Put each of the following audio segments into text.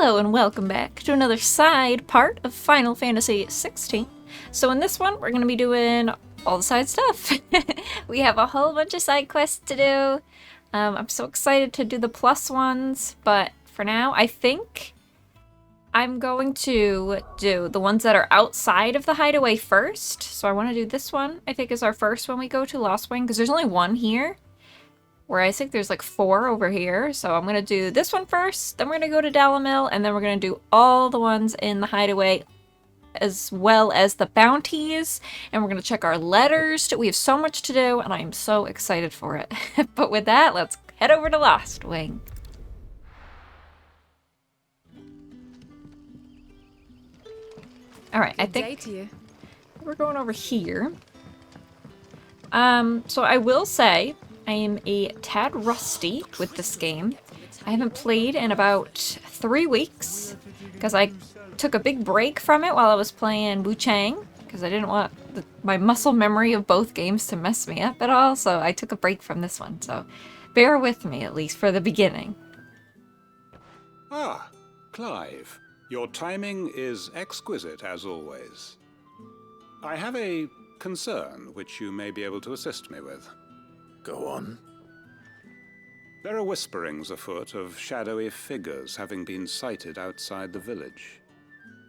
Hello and welcome back to another side part of Final Fantasy XVI. So in this one, we're going to be doing all the side stuff. We have a whole bunch of side quests to do. I'm so excited to do the plus ones, but for now, I think I'm going to do the ones that are outside of the hideaway first. So I want to do this one, I think is our first one we go to, Lost Wing, because there's only one here. Where I think there's like 4 over here. So I'm going to do this one first, then we're going to go to Dalamil, and then we're going to do all the ones in the hideaway as well as the bounties. And we're going to check our letters. We have so much to do, and I'm so excited for it. But with that, let's head over to Lost Wing. Alright, I think we're going over here. So I will say, I am a tad rusty with this game. I haven't played in about 3 weeks because I took a big break from it while I was playing Wu Chang because I didn't want my muscle memory of both games to mess me up at all, so I took a break from this one. So bear with me, at least for the beginning. Ah, Clive. Your timing is exquisite, as always. I have a concern which you may be able to assist me with. Go on. There are whisperings afoot of shadowy figures having been sighted outside the village.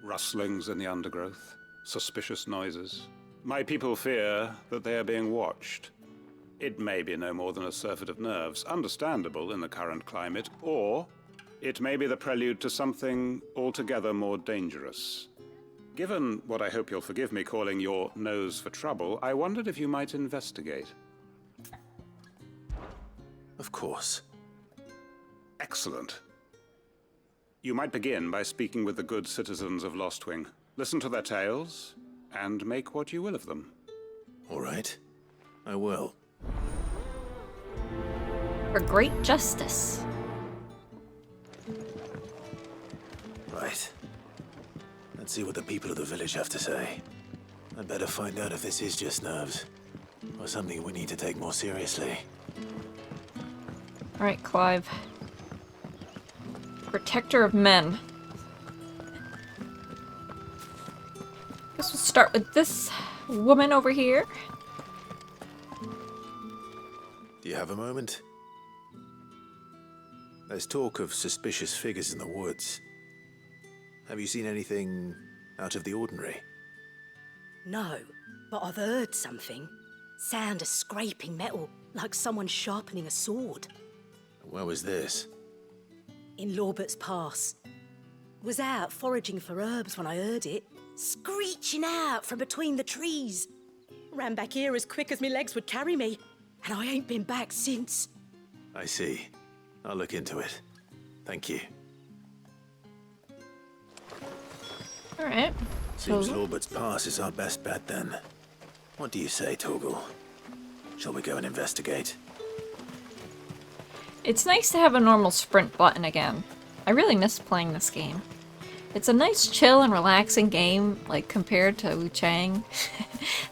Rustlings in the undergrowth, suspicious noises. My people fear that they are being watched. It may be no more than a surfeit of nerves, understandable in the current climate, or it may be the prelude to something altogether more dangerous. Given what I hope you'll forgive me calling your nose for trouble, I wondered if you might investigate. Of course. Excellent. You might begin by speaking with the good citizens of Lostwing. Listen to their tales, and make what you will of them. All right. I will. For great justice. Right. Let's see what the people of the village have to say. I'd better find out if this is just nerves, or something we need to take more seriously. Alright, Clive. Protector of men. Guess we'll start with this woman over here. Do you have a moment? There's talk of suspicious figures in the woods. Have you seen anything out of the ordinary? No, but I've heard something. Sound of scraping metal, like someone sharpening a sword. Where was this? In Lorbert's Pass. Was out foraging for herbs when I heard it, screeching out from between the trees. Ran back here as quick as my legs would carry me, and I ain't been back since. I see. I'll look into it. Thank you. Alright. Seems Lorbert's Pass is our best bet then. What do you say, Torgal? Shall we go and investigate? It's nice to have a normal sprint button again. I really miss playing this game. It's a nice, chill, and relaxing game, like, compared to Wu Chang.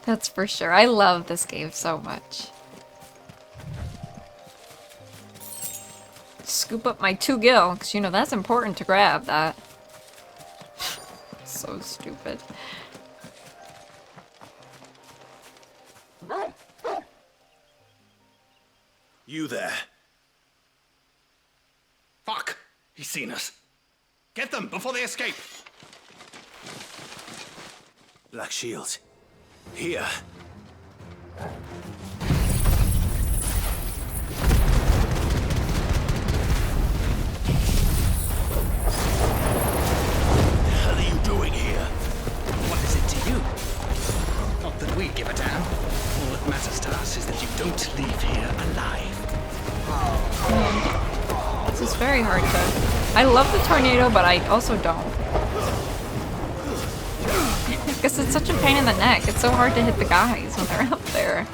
That's for sure. I love this game so much. Scoop up my 2 gil, because, you know, that's important to grab that. So stupid. You there. Fuck! He's seen us. Get them before they escape! Black shields. Here. What the hell are you doing here? What is it to you? Not that we give a damn. All that matters to us is that you don't leave here alive. This is very hard to... I love the tornado, but I also don't. Because it's such a pain in the neck. It's so hard to hit the guys when they're up there.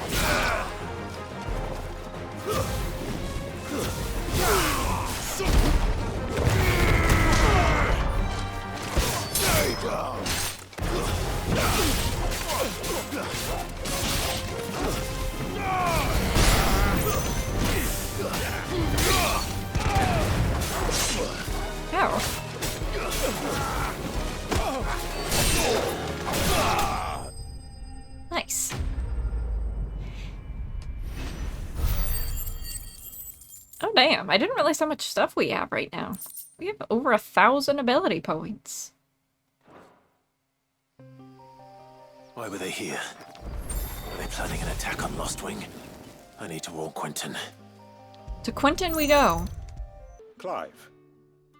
Ow. Nice. Oh damn, I didn't realize how much stuff we have right now. We have over 1,000 ability points. Why were they here? Are they planning an attack on Lostwing? I need to warn Quentin. To Quentin we go. Clive,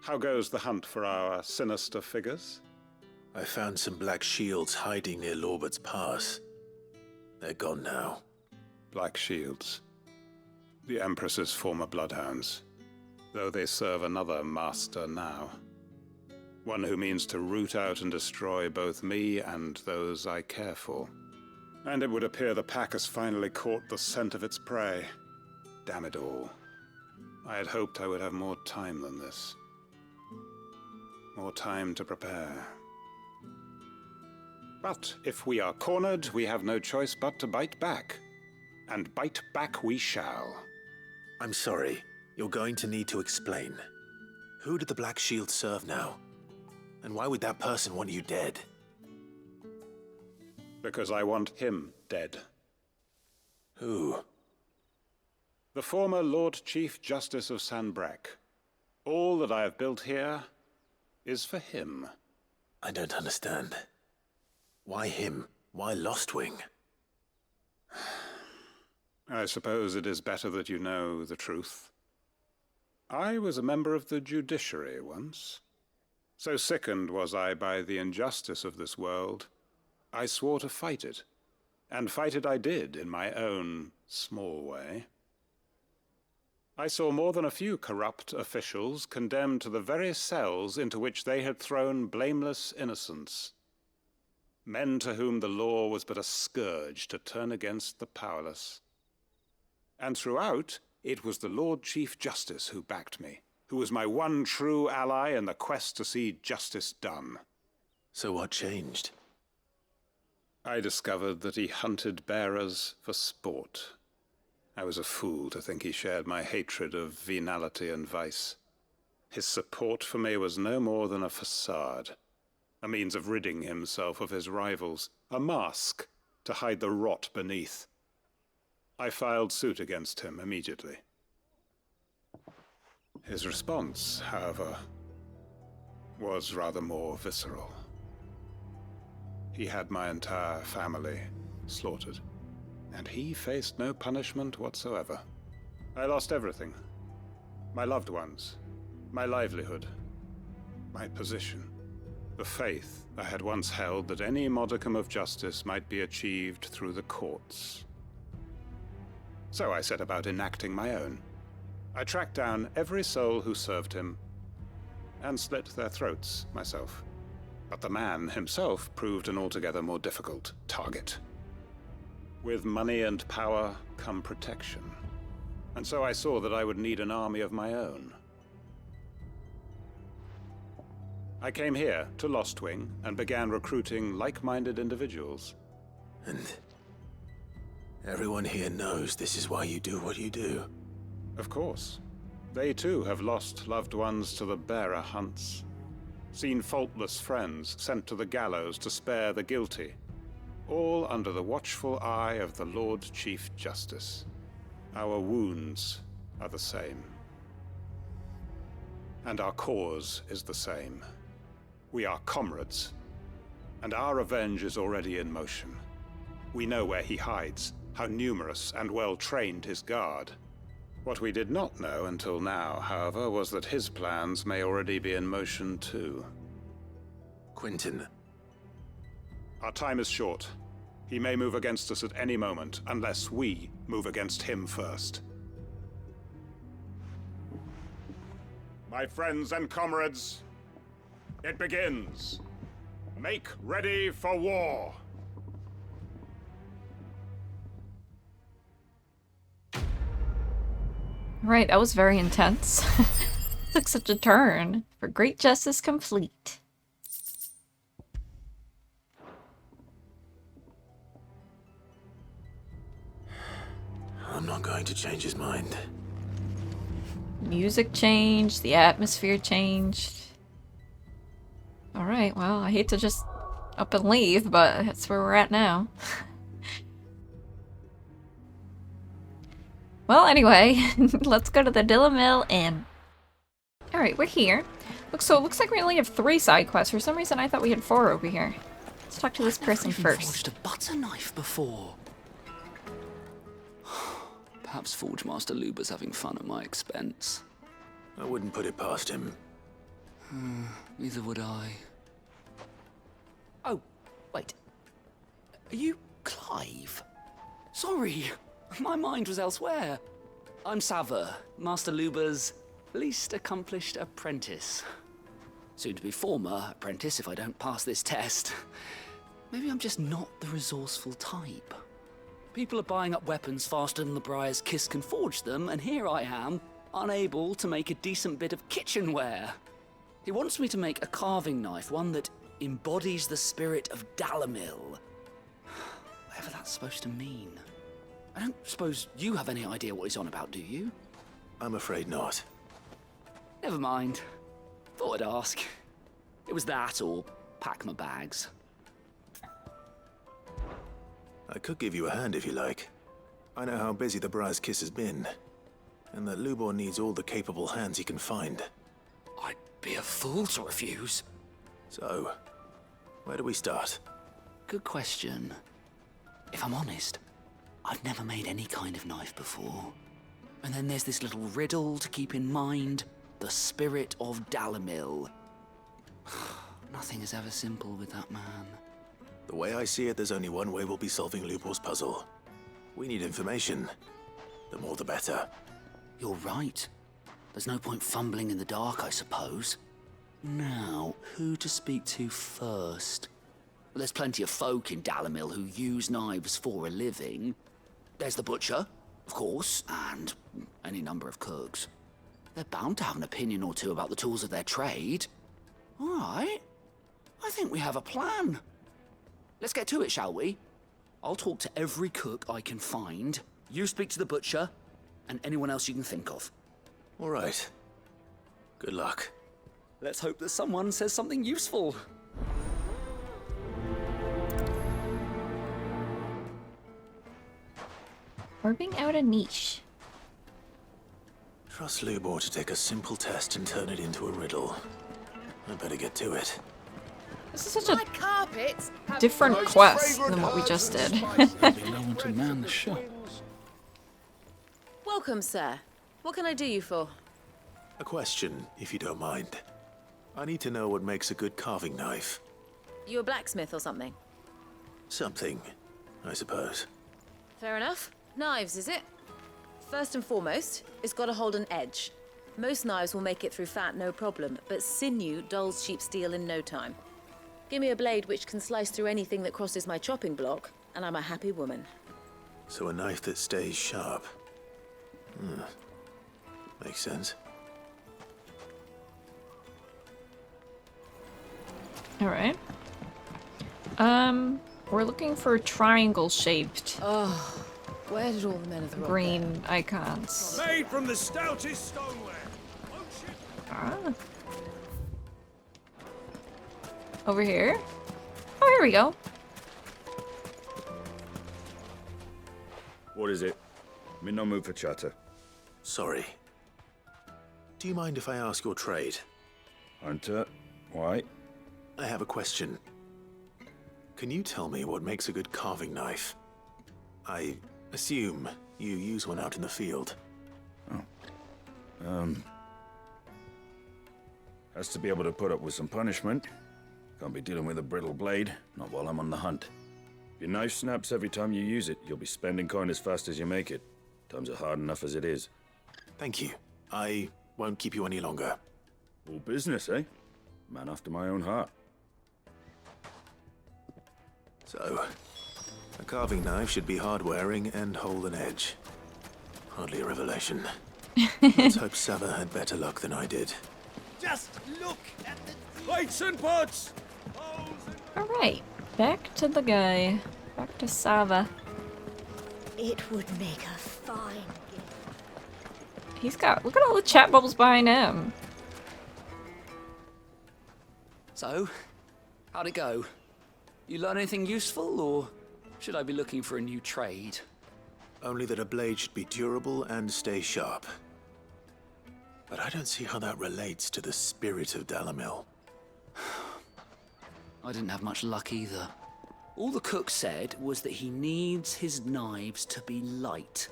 how goes the hunt for our sinister figures? I found some black shields hiding near Lorbert's Pass. They're gone now. Black Shields. The Empress's former bloodhounds, though they serve another master now. One who means to root out and destroy both me and those I care for. And it would appear the pack has finally caught the scent of its prey. Damn it all. I had hoped I would have more time than this. More time to prepare. But if we are cornered, we have no choice but to bite back. And bite back we shall. I'm sorry. You're going to need to explain. Who did the Black Shield serve now? And why would that person want you dead? Because I want him dead. Who? The former Lord Chief Justice of Sanbreque. All that I have built here is for him. I don't understand. Why him? Why Lostwing? I suppose it is better that you know the truth. I was a member of the judiciary once. So sickened was I by the injustice of this world, I swore to fight it. And fight it I did in my own small way. I saw more than a few corrupt officials condemned to the very cells into which they had thrown blameless innocents. Men to whom the law was but a scourge to turn against the powerless. And throughout, it was the Lord Chief Justice who backed me, who was my one true ally in the quest to see justice done. So what changed? I discovered that he hunted bearers for sport. I was a fool to think he shared my hatred of venality and vice. His support for me was no more than a facade, a means of ridding himself of his rivals, a mask to hide the rot beneath. I filed suit against him immediately. His response, however, was rather more visceral. He had my entire family slaughtered, and he faced no punishment whatsoever. I lost everything. My loved ones, my livelihood, my position, the faith I had once held that any modicum of justice might be achieved through the courts. So I set about enacting my own. I tracked down every soul who served him, and slit their throats myself. But the man himself proved an altogether more difficult target. With money and power come protection, and so I saw that I would need an army of my own. I came here to Lostwing and began recruiting like-minded individuals. And everyone here knows this is why you do what you do. Of course. They too have lost loved ones to the bearer hunts. Seen faultless friends sent to the gallows to spare the guilty. All under the watchful eye of the Lord Chief Justice. Our wounds are the same. And our cause is the same. We are comrades. And our revenge is already in motion. We know where he hides, how numerous and well-trained his guard. What we did not know until now, however, was that his plans may already be in motion too. Quentin. Our time is short. He may move against us at any moment, unless we move against him first. My friends and comrades, it begins. Make ready for war. Right, that was very intense. Took such a turn. For great justice complete. I'm not going to change his mind. Music changed, the atmosphere changed. Alright, well, I hate to just up and leave, but that's where we're at now. Well, anyway, let's go to the Dilla Mill Inn. Alright, we're here. So it looks like we only have 3 side quests. For some reason, I thought we had 4 over here. Let's talk to this person first. I've forged a butter knife before. Perhaps Forge Master Luber's having fun at my expense. I wouldn't put it past him. Neither would I. Oh, wait. Are you Clive? Sorry, my mind was elsewhere. I'm Sava, Master Luber's least accomplished apprentice. Soon to be former apprentice if I don't pass this test. Maybe I'm just not the resourceful type. People are buying up weapons faster than the Briar's Kiss can forge them, and here I am, unable to make a decent bit of kitchenware. He wants me to make a carving knife, one that embodies the spirit of Dalamil. Whatever that's supposed to mean. I don't suppose you have any idea what he's on about, do you? I'm afraid not. Never mind. Thought I'd ask. It was that or pack my bags. I could give you a hand if you like. I know how busy the Briar's Kiss has been, and that Lubor needs all the capable hands he can find. I'd be a fool to refuse. So, where do we start? Good question. If I'm honest, I've never made any kind of knife before. And then there's this little riddle to keep in mind. The spirit of Dalamil. Nothing is ever simple with that man. The way I see it, there's only one way we'll be solving Lubor's puzzle. We need information. The more the better. You're right. There's no point fumbling in the dark, I suppose. Now, who to speak to first? Well, there's plenty of folk in Dalamil who use knives for a living. There's the butcher, of course, and any number of cooks. They're bound to have an opinion or two about the tools of their trade. All right. I think we have a plan. Let's get to it, shall we? I'll talk to every cook I can find. You speak to the butcher, and anyone else you can think of. All right. Good luck. Let's hope that someone says something useful. Carving out a niche. Trust Lubor to take a simple test and turn it into a riddle. I better get to it. This is such a different quest than what we just did. There'll be no one to man the shop. Welcome, sir. What can I do you for? A question, if you don't mind. I need to know what makes a good carving knife. You a blacksmith or something? Something, I suppose. Fair enough. Knives, is it? First and foremost, it's got to hold an edge. Most knives will make it through fat, no problem, but sinew dulls cheap steel in no time. Give me a blade which can slice through anything that crosses my chopping block, and I'm a happy woman. So a knife that stays sharp. Makes sense. Alright. We're looking for triangle-shaped Oh, where did all the men of the rock green icons. Made from the stoutest stoneware. Ah. Over here? Oh, here we go. What is it? I'm in no mood for chatter. Sorry. Do you mind if I ask your trade? Hunter, why? I have a question. Can you tell me what makes a good carving knife? I assume you use one out in the field. Has to be able to put up with some punishment. Can't be dealing with a brittle blade, not while I'm on the hunt. If your knife snaps every time you use it, you'll be spending coin as fast as you make it. Times are hard enough as it is. Thank you. I won't keep you any longer. All business, eh? Man after my own heart. So, a carving knife should be hard-wearing and hold an edge. Hardly a revelation. Let's hope Sava had better luck than I did. Just look at the plates and pots. Alright, back to the guy. Back to Sava. It would make a fine gift. He's got, look at all the chat bubbles behind him. So, how'd it go? You learn anything useful, or should I be looking for a new trade? Only that a blade should be durable and stay sharp. But I don't see how that relates to the spirit of Dalamil. I didn't have much luck either. All the cook said was that he needs his knives to be light.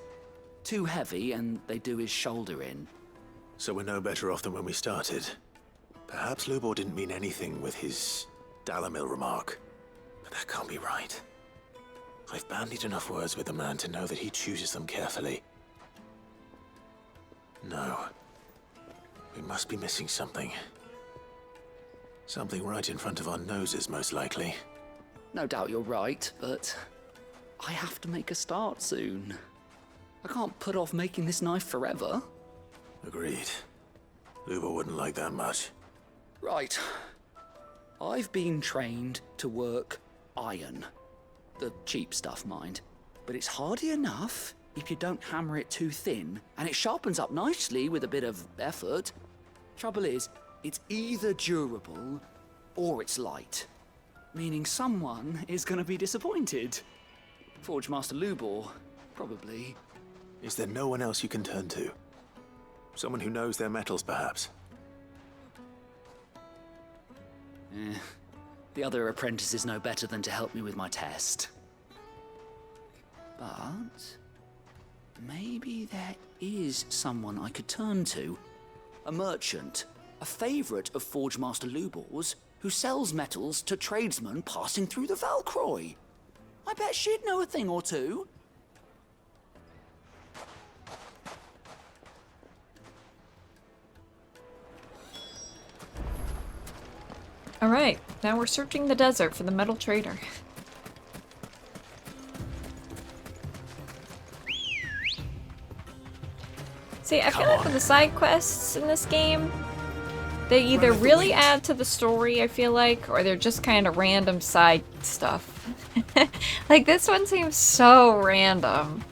Too heavy and they do his shoulder in. So we're no better off than when we started. Perhaps Lubor didn't mean anything with his Dalamil remark. But that can't be right. I've bandied enough words with the man to know that he chooses them carefully. No. We must be missing something. Something right in front of our noses, most likely. No doubt you're right, but I have to make a start soon. I can't put off making this knife forever. Agreed. Lubor wouldn't like that much. Right. I've been trained to work iron. The cheap stuff, mind. But it's hardy enough if you don't hammer it too thin, and it sharpens up nicely with a bit of effort. Trouble is, it's either durable or it's light. Meaning someone is gonna be disappointed. Forge Master Lubor, probably. Is there no one else you can turn to? Someone who knows their metals, perhaps? The other apprentices know better than to help me with my test. But maybe there is someone I could turn to. A merchant, a favorite of Forge Master Lubor's, who sells metals to tradesmen passing through the Valcroy. I bet she'd know a thing or two. Alright, now we're searching the desert for the metal trader. See, I feel like with the side quests in this game, they either really add to the story, I feel like, or they're just kind of random side stuff. Like, this one seems so random.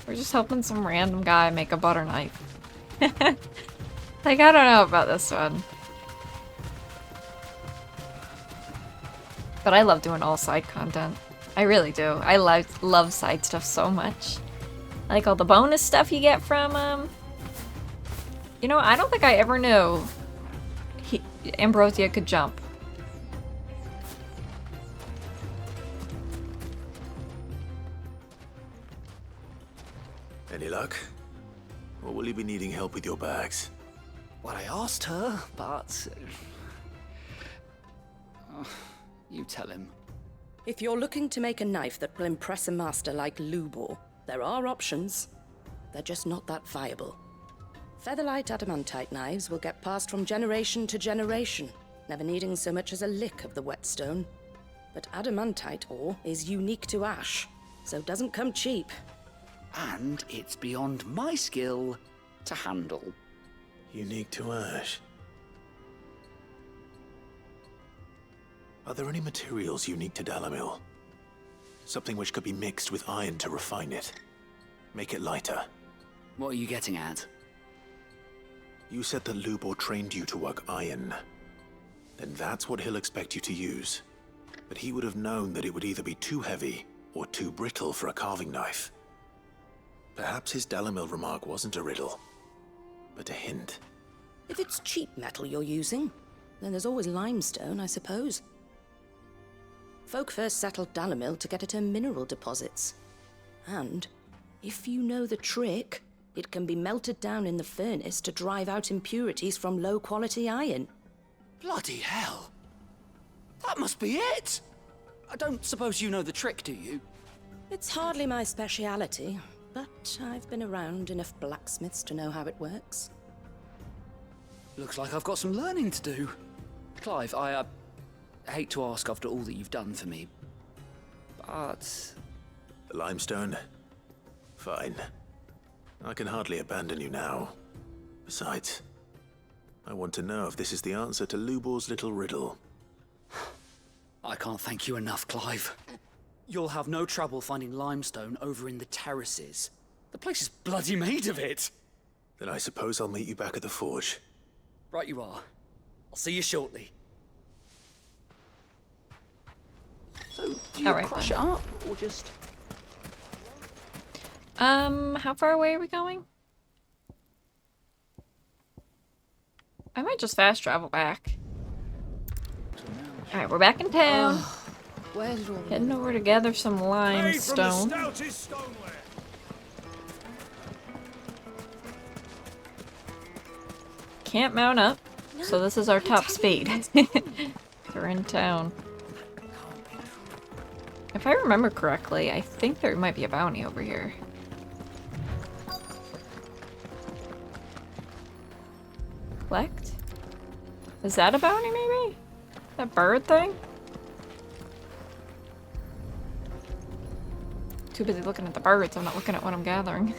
We're just helping some random guy make a butter knife. Like, I don't know about this one. But I love doing all side content. I really do. I love side stuff so much. I like all the bonus stuff you get from, You know, I don't think I ever knew Ambrosia could jump. Any luck? Or will you be needing help with your bags? Well, I asked her, but... you tell him. If you're looking to make a knife that will impress a master like Lubor, there are options. They're just not that viable. Featherlight adamantite knives will get passed from generation to generation, never needing so much as a lick of the whetstone. But adamantite ore is unique to ash, so doesn't come cheap. And it's beyond my skill to handle. Unique to ash. Are there any materials unique to Dalamil? Something which could be mixed with iron to refine it. Make it lighter. What are you getting at? You said that Lubor trained you to work iron. Then that's what he'll expect you to use. But he would have known that it would either be too heavy or too brittle for a carving knife. Perhaps his Dalamil remark wasn't a riddle, but a hint. If it's cheap metal you're using, then there's always limestone, I suppose. Folk first settled Dalamil to get at her mineral deposits. And, if you know the trick, it can be melted down in the furnace to drive out impurities from low-quality iron. Bloody hell! That must be it! I don't suppose you know the trick, do you? It's hardly my speciality, but I've been around enough blacksmiths to know how it works. Looks like I've got some learning to do. Clive, I hate to ask after all that you've done for me, but... The limestone? Fine. I can hardly abandon you now. Besides, I want to know if this is the answer to Lubor's little riddle. I can't thank you enough, Clive. You'll have no trouble finding limestone over in the terraces. The place is bloody made of it. Then I suppose I'll meet you back at the forge. Right you are. I'll see you shortly. So, do you All right, crush then. it up, or just... How far away are we going? I might just fast travel back. Alright, we're back in town. Where did all the Heading over to gather some limestone. stoutest stoneware. Can't mount up, so this is our top speed. We're in town. If I remember correctly, I think there might be a bounty over here. Collect? Is that a bounty, maybe? That bird thing? Too busy looking at the birds, I'm not looking at what I'm gathering.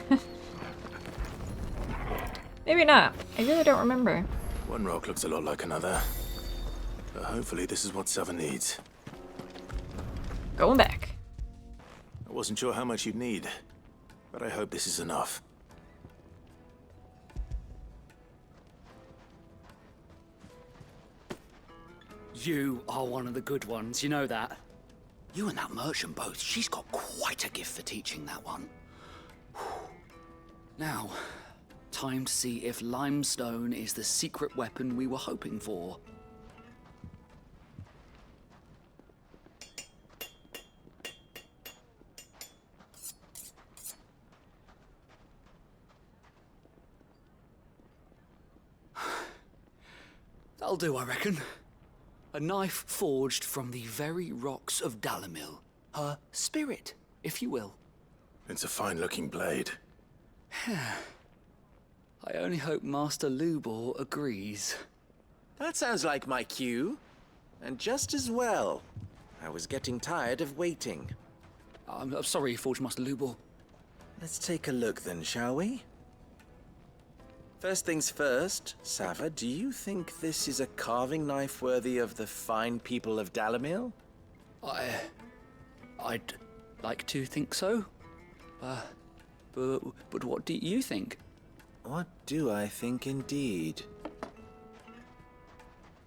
Maybe not. I really don't remember. One rock looks a lot like another. But hopefully this is what Sava needs. Going back. I wasn't sure how much you'd need, but I hope this is enough. You are one of the good ones, you know that. You and that merchant both, she's got quite a gift for teaching that one. Now, time to see if limestone is the secret weapon we were hoping for. That'll do, I reckon. A knife forged from the very rocks of Dalamil. Her spirit, if you will. It's a fine-looking blade. I only hope Master Lubor agrees. That sounds like my cue. And just as well. I was getting tired of waiting. I'm sorry, Forge Master Lubor. Let's take a look then, shall we? First things first, Sava, do you think this is a carving knife worthy of the fine people of Dalamil? I'd like to think so. But what do you think? What do I think indeed?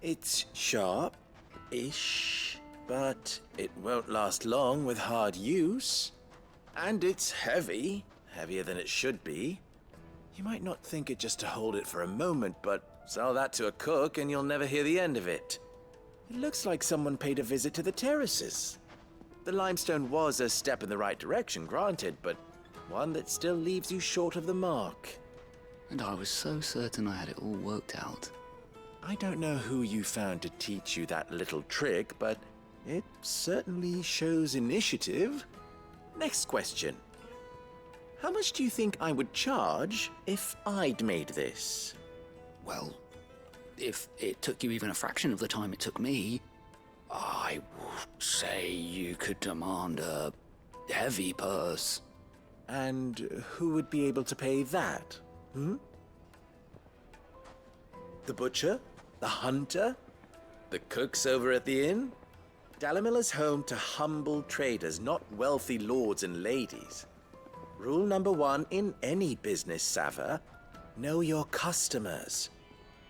It's sharp-ish, but it won't last long with hard use. And it's heavy, heavier than it should be. You might not think it just to hold it for a moment, but sell that to a cook and you'll never hear the end of it. It looks like someone paid a visit to the terraces. The limestone was a step in the right direction, granted, but one that still leaves you short of the mark. And I was so certain I had it all worked out. I don't know who you found to teach you that little trick, but it certainly shows initiative. Next question. How much do you think I would charge if I'd made this? Well, if it took you even a fraction of the time it took me, I would say you could demand a heavy purse. And who would be able to pay that? The butcher? The hunter? The cooks over at the inn? Dalamil is home to humble traders, not wealthy lords and ladies. Rule number 1 in any business, Sava, know your customers.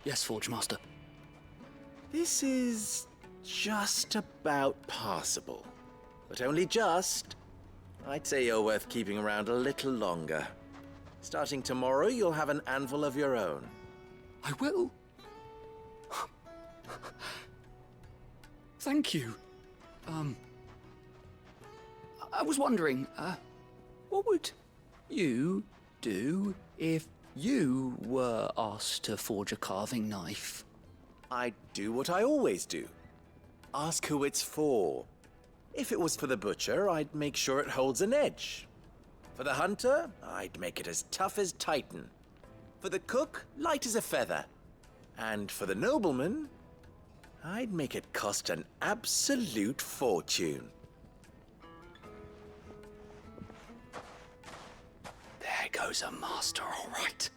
Yes, Forge Master. This is just about passable. But only just. I'd say you're worth keeping around a little longer. Starting tomorrow, you'll have an anvil of your own. I will. Thank you. I was wondering, what would you do if you were asked to forge a carving knife? I'd do what I always do. Ask who it's for. If it was for the butcher, I'd make sure it holds an edge. For the hunter, I'd make it as tough as Titan. For the cook, light as a feather. And for the nobleman, I'd make it cost an absolute fortune. There goes a master, all right.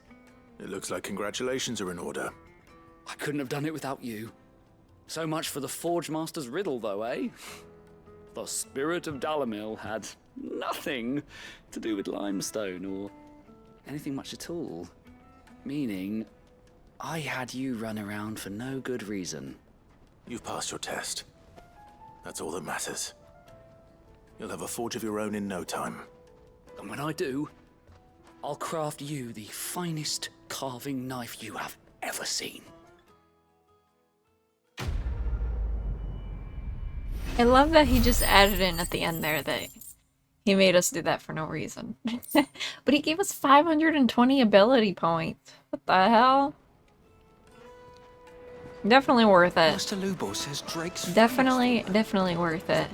It looks like congratulations are in order. I couldn't have done it without you. So much for the Forge Master's riddle, though, eh? The spirit of Dalamil had nothing to do with limestone or anything much at all. Meaning, I had you run around for no good reason. You've passed your test. That's all that matters. You'll have a forge of your own in no time. And when I do, I'll craft you the finest carving knife you have ever seen. I love that he just added in at the end there that he made us do that for no reason. But he gave us 520 ability points. What the hell? Definitely worth it. Master Lubo says Drake's Definitely worth it.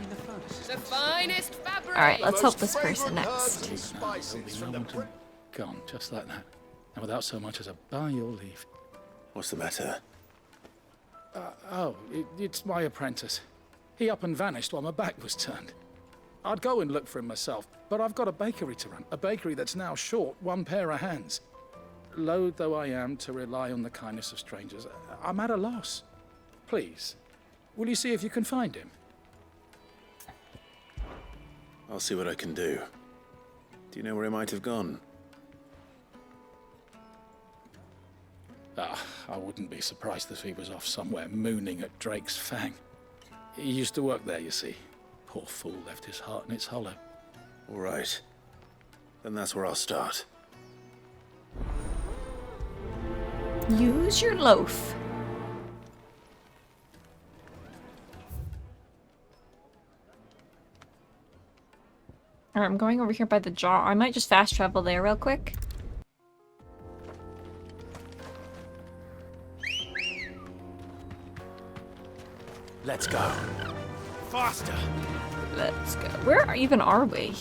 The finest fabric! Alright, let's help this person next. Gone, just like that. And without so much as a by your leave. What's the matter? It's my apprentice. He up and vanished while my back was turned. I'd go and look for him myself, but I've got a bakery to run. A bakery that's now short one pair of hands. Loath though I am to rely on the kindness of strangers, I'm at a loss. Please, will you see if you can find him? I'll see what I can do. Do you know where he might have gone? I wouldn't be surprised if he was off somewhere mooning at Drake's Fang. He used to work there, you see. Poor fool left his heart in its hollow. All right. Then that's where I'll start. Use your loaf. Alright, I'm going over here by the jar. I might just fast travel there real quick. Let's go. Faster! Let's go. Where even are we?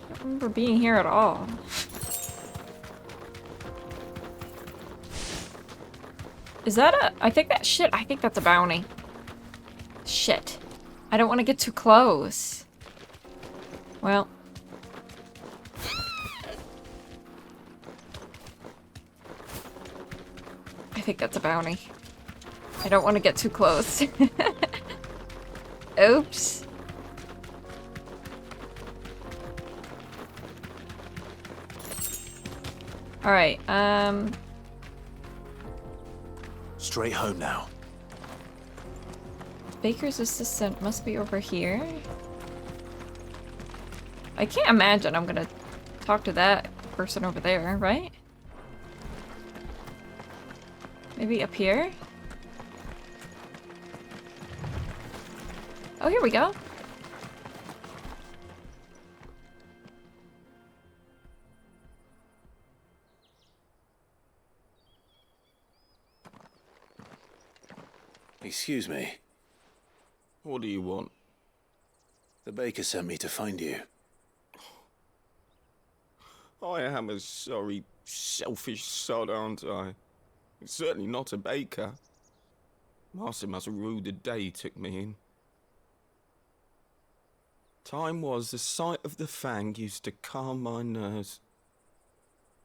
I don't remember being here at all. Is that a... I think that's a bounty. Shit. I don't want to get too close. Well. I think that's a bounty. I don't want to get too close. Oops. Alright, Straight home now. Baker's assistant must be over here. I can't imagine I'm gonna talk to that person over there, right? Maybe up here? Oh, here we go. Excuse me. What do you want? The baker sent me to find you. I am a sorry, selfish sod, aren't I? Certainly not a baker. Master must have ruled the day he took me in. Time was the sight of the Fang used to calm my nerves.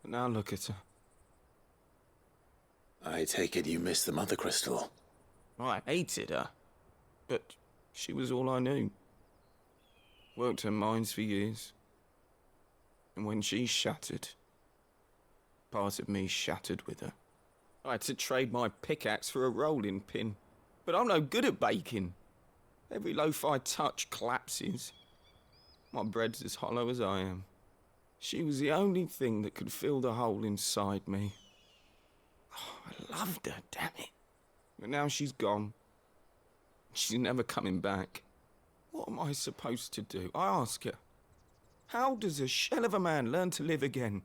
But now look at her. I take it you missed the Mother Crystal. I hated her, but she was all I knew. Worked her mines for years. And when she shattered, part of me shattered with her. I had to trade my pickaxe for a rolling pin, but I'm no good at baking. Every loaf I touch collapses. My bread's as hollow as I am. She was the only thing that could fill the hole inside me. Oh, I loved her, damn it. But now she's gone. She's never coming back. What am I supposed to do? I ask her. How does a shell of a man learn to live again?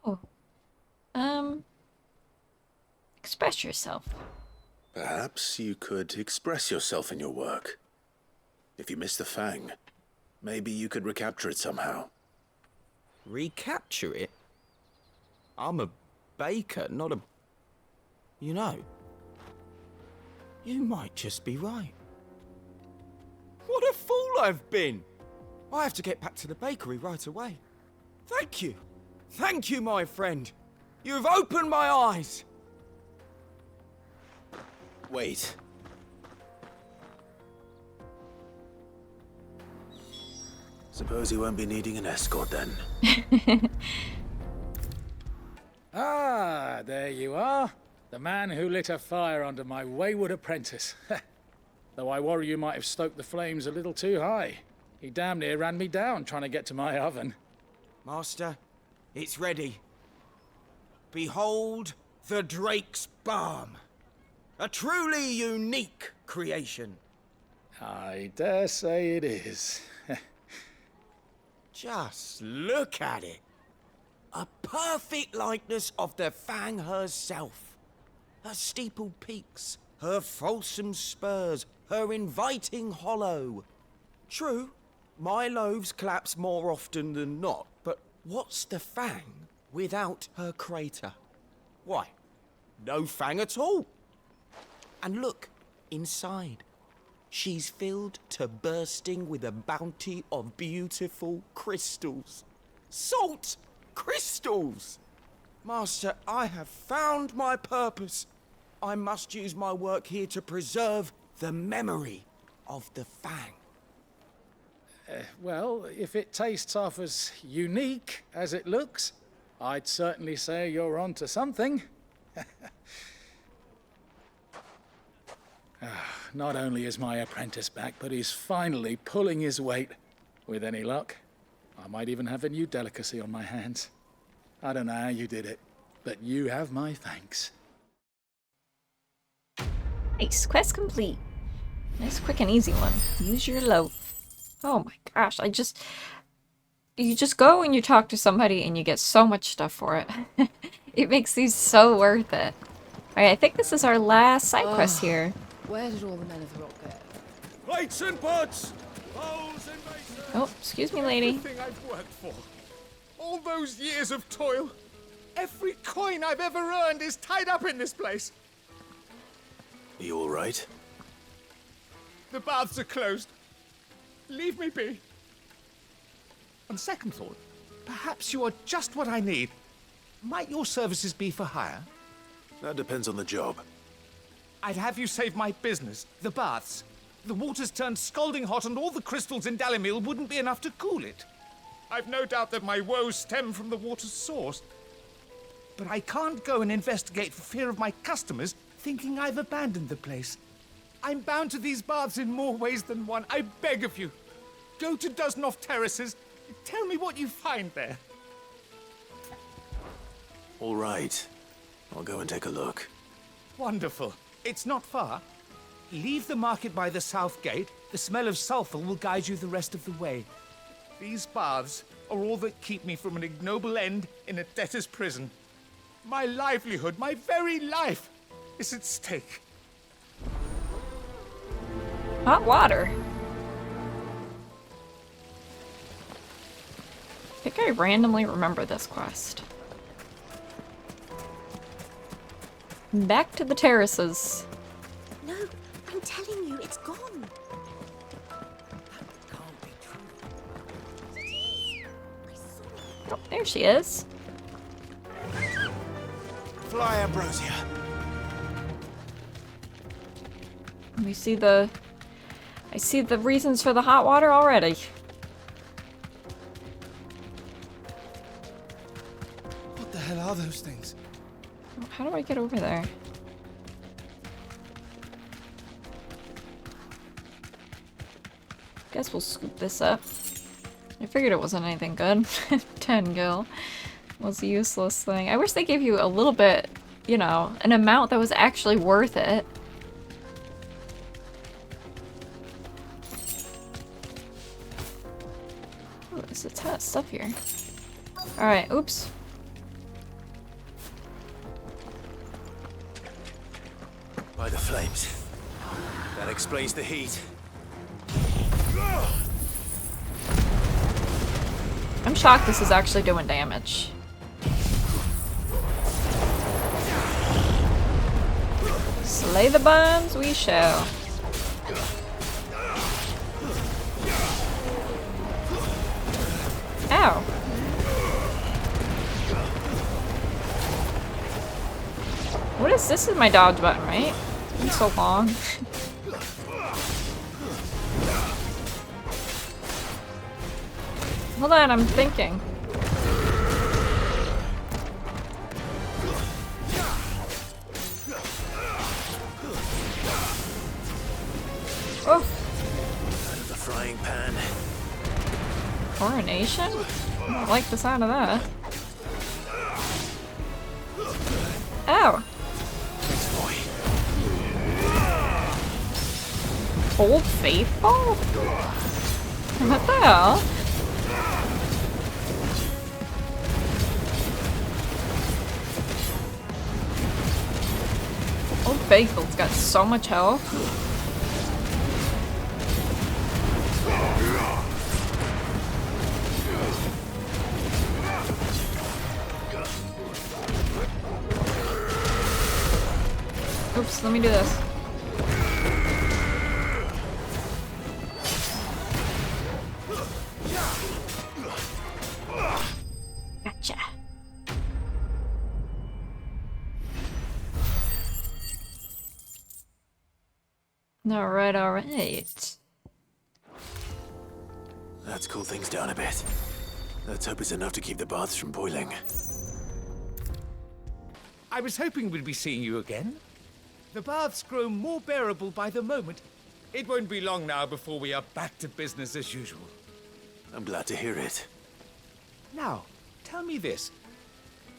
Oh. Express yourself. Perhaps you could express yourself in your work. If you miss the Fang, maybe you could recapture it somehow. Recapture it? I'm a baker, not a... You know, you might just be right. What a fool I've been! I have to get back to the bakery right away. Thank you. Thank you, my friend. You've opened my eyes. Suppose he won't be needing an escort then. Ah, there you are. The man who lit a fire under my wayward apprentice. Though I worry you might have stoked the flames a little too high. He damn near ran me down trying to get to my oven. Master, it's ready. Behold the Drake's Balm. A truly unique creation. I dare say it is. Just look at it. A perfect likeness of the Fang herself. Her steepled peaks, her fulsome spurs, her inviting hollow. True, my loaves collapse more often than not, but what's the Fang without her crater? Why, no Fang at all. And look, inside. She's filled to bursting with a bounty of beautiful crystals. Salt crystals! Master, I have found my purpose. I must use my work here to preserve the memory of the Fang. Well, if it tastes half as unique as it looks, I'd certainly say you're onto something. Not only is my apprentice back, but he's finally pulling his weight. With any luck, I might even have a new delicacy on my hands. I don't know how you did it, but you have my thanks. Nice, quest complete. Nice, quick and easy one. Use your loaf. Oh my gosh, you just go and you talk to somebody and you get so much stuff for it. It makes these so worth it. Alright, I think this is our last side quest here. Where did all the men of the rock go? Plates and pots! Bowls and basins! Oh, excuse me, lady. Everything I've worked for. All those years of toil. Every coin I've ever earned is tied up in this place. Are you all right? The baths are closed. Leave me be. On second thought, perhaps you are just what I need. Might your services be for hire? That depends on the job. I'd have you save my business, the baths. The water's turned scalding hot and all the crystals in Dalimil wouldn't be enough to cool it. I've no doubt that my woes stem from the water's source. But I can't go and investigate for fear of my customers thinking I've abandoned the place. I'm bound to these baths in more ways than one. I beg of you. Go to Dusnoff Terraces. Tell me what you find there. All right. I'll go and take a look. Wonderful. It's not far. Leave the market by the south gate. The smell of sulfur will guide you the rest of the way. These baths are all that keep me from an ignoble end in a debtor's prison. My livelihood, my very life, is at stake. Hot water. I think I randomly remember this quest. Back to the terraces. No, I'm telling you, it's gone. Can't be true. Oh, there she is. Fly, Ambrosia. We see the... I see the reasons for the hot water already. What the hell are those things? How do I get over there? Guess we'll scoop this up. I figured it wasn't anything good. 10 gil was a useless thing. I wish they gave you a little bit, you know, an amount that was actually worth it. Oh, there's a ton of stuff here. Alright, oops. By the flames. That explains the heat. I'm shocked this is actually doing damage. Slay the buns, we shall. Ow. What is this? Is my dodge button, right? It's been so long. Hold on, I'm thinking. Oh. Out of the frying pan. Coronation? I don't like the sound of that. Ow! Old Faithful? What the hell? Old Faithful's got so much health. Oops, let me do this. Gotcha. Alright, alright. That's cooled things down a bit. Let's hope it's enough to keep the baths from boiling. I was hoping we'd be seeing you again. The baths grow more bearable by the moment. It won't be long now before we are back to business as usual. I'm glad to hear it. Now, tell me this.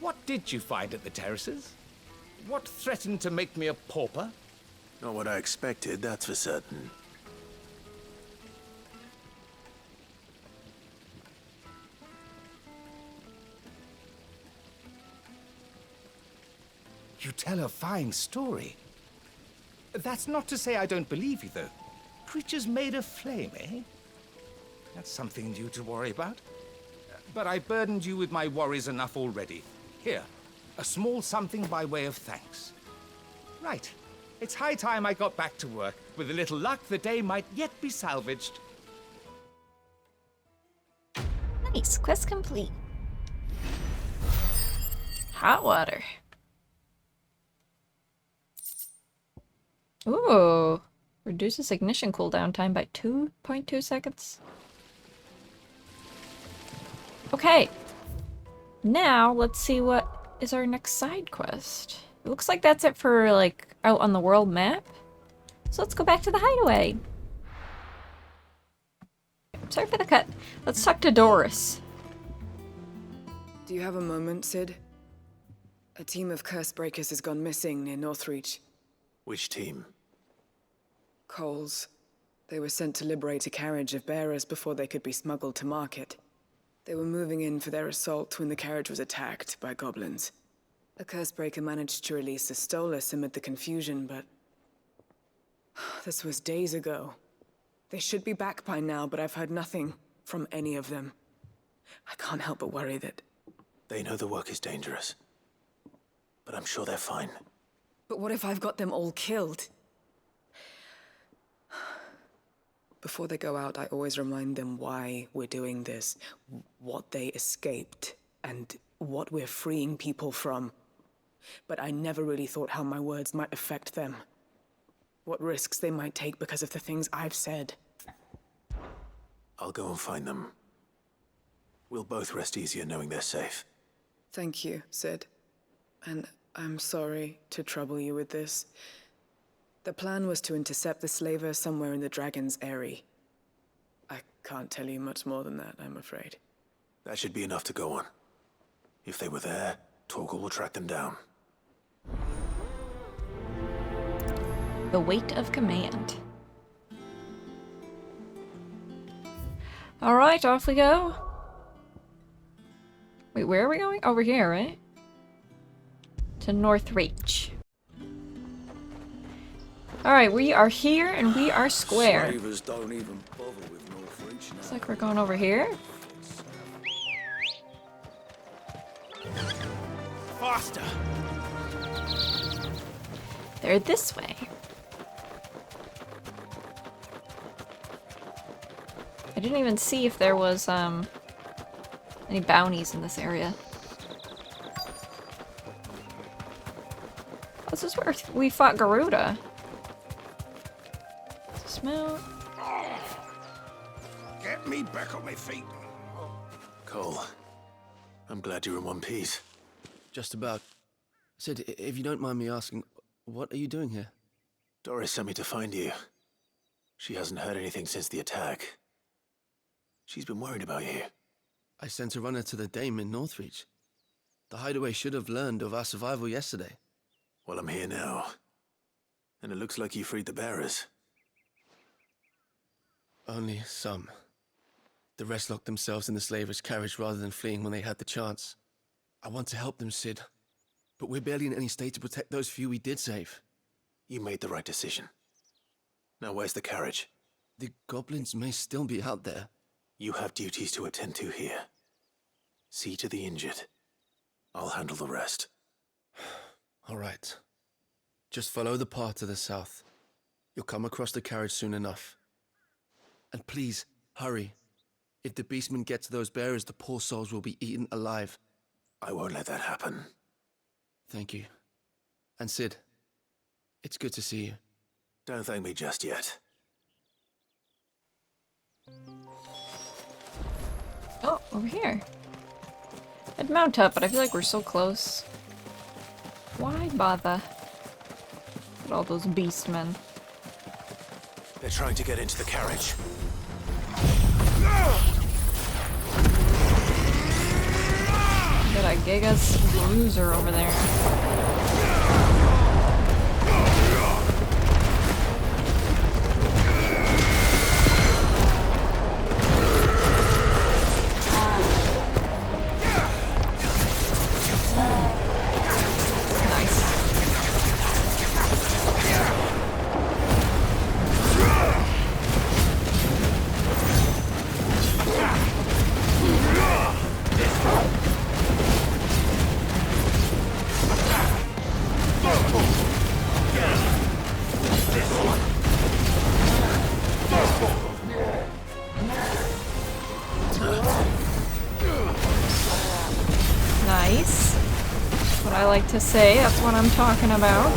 What did you find at the terraces? What threatened to make me a pauper? Not what I expected, that's for certain. You tell a fine story. That's not to say I don't believe you, though. Creatures made of flame, eh? That's something new to worry about. But I burdened you with my worries enough already. Here, a small something by way of thanks. Right. It's high time I got back to work. With a little luck, the day might yet be salvaged. Nice, quest complete. Hot water. Ooh. Reduces ignition cooldown time by 2.2 seconds. Okay. Now, let's see what is our next side quest. It looks like that's it for, like, out on the world map. So let's go back to the hideaway. Sorry for the cut. Let's talk to Doris. Do you have a moment, Sid? A team of curse breakers has gone missing near Northreach. Which team? Coles. They were sent to liberate a carriage of bearers before they could be smuggled to market. They were moving in for their assault when the carriage was attacked by goblins. A cursebreaker managed to release a Stolas amid the confusion, but... this was days ago. They should be back by now, but I've heard nothing from any of them. I can't help but worry that... They know the work is dangerous. But I'm sure they're fine. But what if I've got them all killed? Before they go out, I always remind them why we're doing this, what they escaped, and what we're freeing people from. But I never really thought how my words might affect them. What risks they might take because of the things I've said. I'll go and find them. We'll both rest easier knowing they're safe. Thank you, Sid. And I'm sorry to trouble you with this. The plan was to intercept the slaver somewhere in the Dragon's Eyrie. I can't tell you much more than that, I'm afraid. That should be enough to go on. If they were there, Torgal will track them down. The weight of command. Alright, off we go. Wait, where are we going? Over here, right? To Northreach. Alright, we are here and we are square. Slavers don't even bother with Northreach now. Looks like we're going over here. Faster! They're this way. I didn't even see if there was any bounties in this area. Oh, this is where we fought Garuda. Smell. Get me back on my feet. Cole, I'm glad you're in one piece. Just about. Sid, if you don't mind me asking, what are you doing here? Doris sent me to find you. She hasn't heard anything since the attack. She's been worried about you. I sent a runner to the Dame in Northreach. The Hideaway should have learned of our survival yesterday. Well, I'm here now. And it looks like you freed the bearers. Only some. The rest locked themselves in the slaver's carriage rather than fleeing when they had the chance. I want to help them, Sid. But we're barely in any state to protect those few we did save. You made the right decision. Now where's the carriage? The goblins may still be out there. You have duties to attend to here. See to the injured. I'll handle the rest. All right. Just follow the path to the south. You'll come across the carriage soon enough. And please, hurry. If the beastmen get to those bearers, the poor souls will be eaten alive. I won't let that happen. Thank you. And Sid, it's good to see you. Don't thank me just yet. Oh, over here. I'd mount up, but I feel like we're so close. Why bother? Look at all those beastmen. They're trying to get into the carriage. Got a Gigas bruiser over there. Nice. What I like to say, that's what I'm talking about.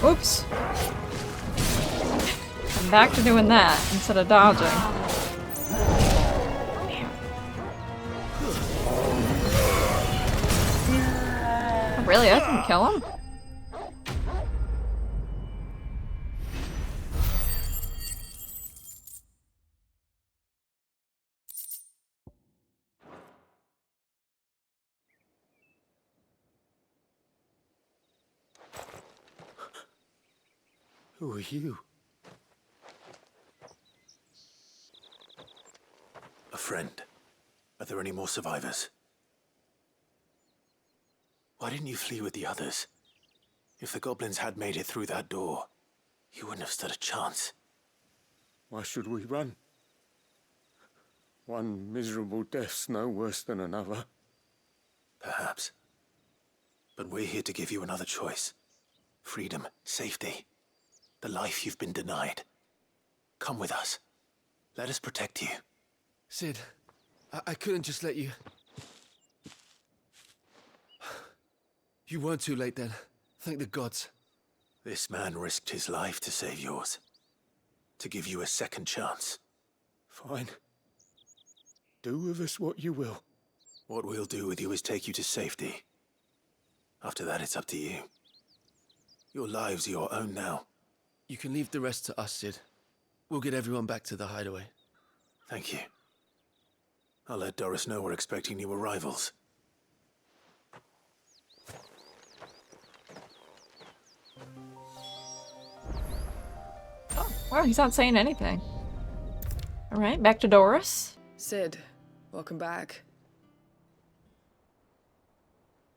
Oops. I'm back to doing that instead of dodging. Really? I didn't kill him? Who are you? A friend. Are there any more survivors? Why didn't you flee with the others? If the goblins had made it through that door, you wouldn't have stood a chance. Why should we run? One miserable death's no worse than another. Perhaps. But we're here to give you another choice. Freedom, safety, the life you've been denied. Come with us. Let us protect you. Sid, I couldn't just let you... You weren't too late then. Thank the gods. This man risked his life to save yours. To give you a second chance. Fine. Do with us what you will. What we'll do with you is take you to safety. After that, it's up to you. Your lives are your own now. You can leave the rest to us, Sid. We'll get everyone back to the hideaway. Thank you. I'll let Doris know we're expecting new arrivals. Oh, wow, he's not saying anything. Alright, back to Doris. Sid, welcome back.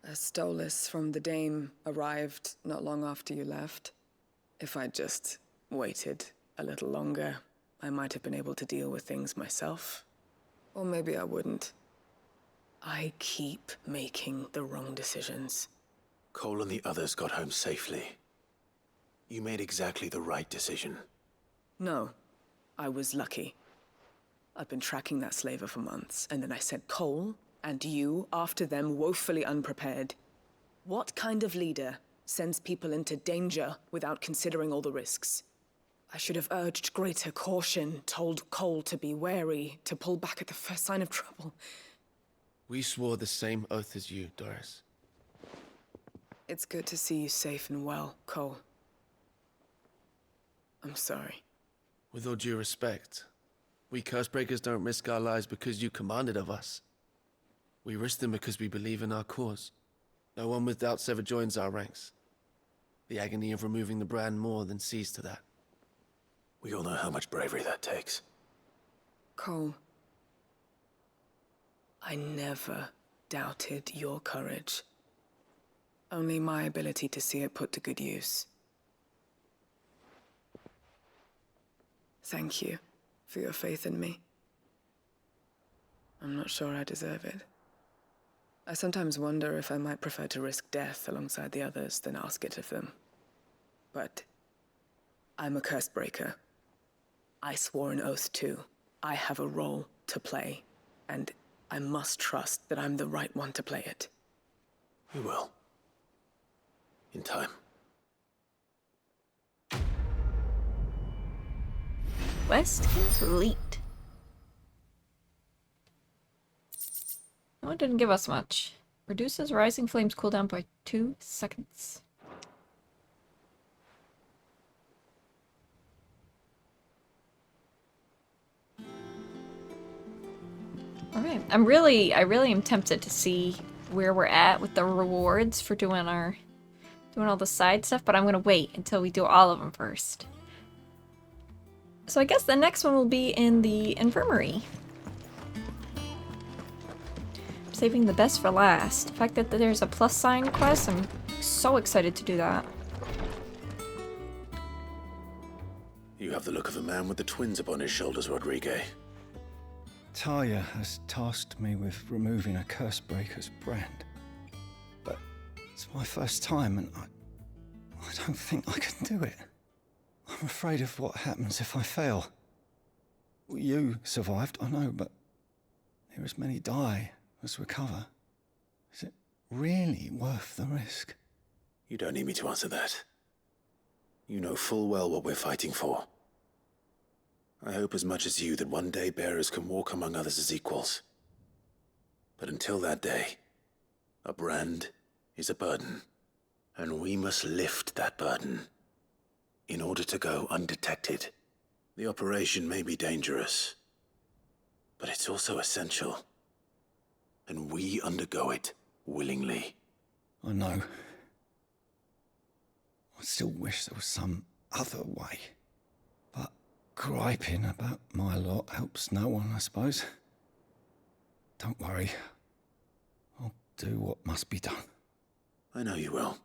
A Stolas from the Dame arrived not long after you left. If I'd just waited a little longer, I might have been able to deal with things myself. Or maybe I wouldn't. I keep making the wrong decisions. Cole and the others got home safely. You made exactly the right decision. No, I was lucky. I've been tracking that slaver for months, and then I sent Cole and you after them, woefully unprepared. What kind of leader sends people into danger without considering all the risks? I should have urged greater caution, told Cole to be wary, to pull back at the first sign of trouble. We swore the same oath as you, Doris. It's good to see you safe and well, Cole. I'm sorry. With all due respect, we Cursebreakers don't risk our lives because you commanded of us. We risk them because we believe in our cause. No one with doubts ever joins our ranks. The agony of removing the brand more than sees to that. We all know how much bravery that takes. Cole, I never doubted your courage. Only my ability to see it put to good use. Thank you for your faith in me. I'm not sure I deserve it. I sometimes wonder if I might prefer to risk death alongside the others than ask it of them. But I'm a Cursebreaker. I swore an oath too. I have a role to play, and I must trust that I'm the right one to play it. We will. In time. Quest complete. No, it didn't give us much. Reduces rising flames cooldown by 2 seconds. Alright, I really am tempted to see where we're at with the rewards for doing all the side stuff, but I'm gonna wait until we do all of them first. So I guess the next one will be in the infirmary. Saving the best for last. The fact that there's a plus sign quest, I'm so excited to do that. You have the look of a man with the twins upon his shoulders, Rodrigue. Talia has tasked me with removing a Cursebreaker's brand. But it's my first time and I don't think I can do it. I'm afraid of what happens if I fail. You survived, I know, but there as many die as recover. Is it really worth the risk? You don't need me to answer that. You know full well what we're fighting for. I hope as much as you that one day bearers can walk among others as equals. But until that day, a brand is a burden, and we must lift that burden in order to go undetected. The operation may be dangerous, but it's also essential, and we undergo it willingly. I know. I still wish there was some other way. But griping about my lot helps no one, I suppose. Don't worry. I'll do what must be done. I know you will.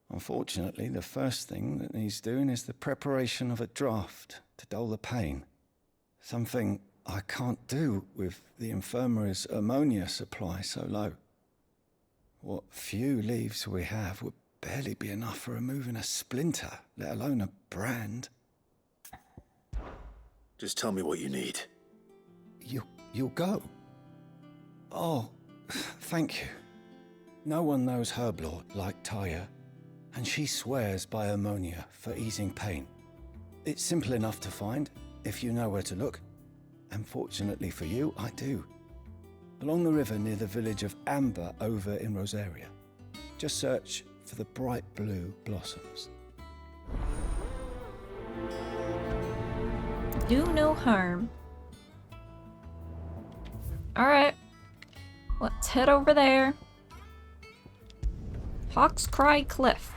Unfortunately, the first thing that needs doing is the preparation of a draft to dull the pain. Something I can't do with the infirmary's ammonia supply so low. What few leaves we have would barely be enough for removing a splinter, let alone a brand. Just tell me what you need. You'll go? Oh, thank you. No one knows Herblord like Talia, and she swears by ammonia for easing pain. It's simple enough to find, if you know where to look. And fortunately for you, I do. Along the river near the village of Amber over in Rosaria. Just search for the bright blue blossoms. Do no harm. Alright. Let's head over there. Hawk's Cry Cliff.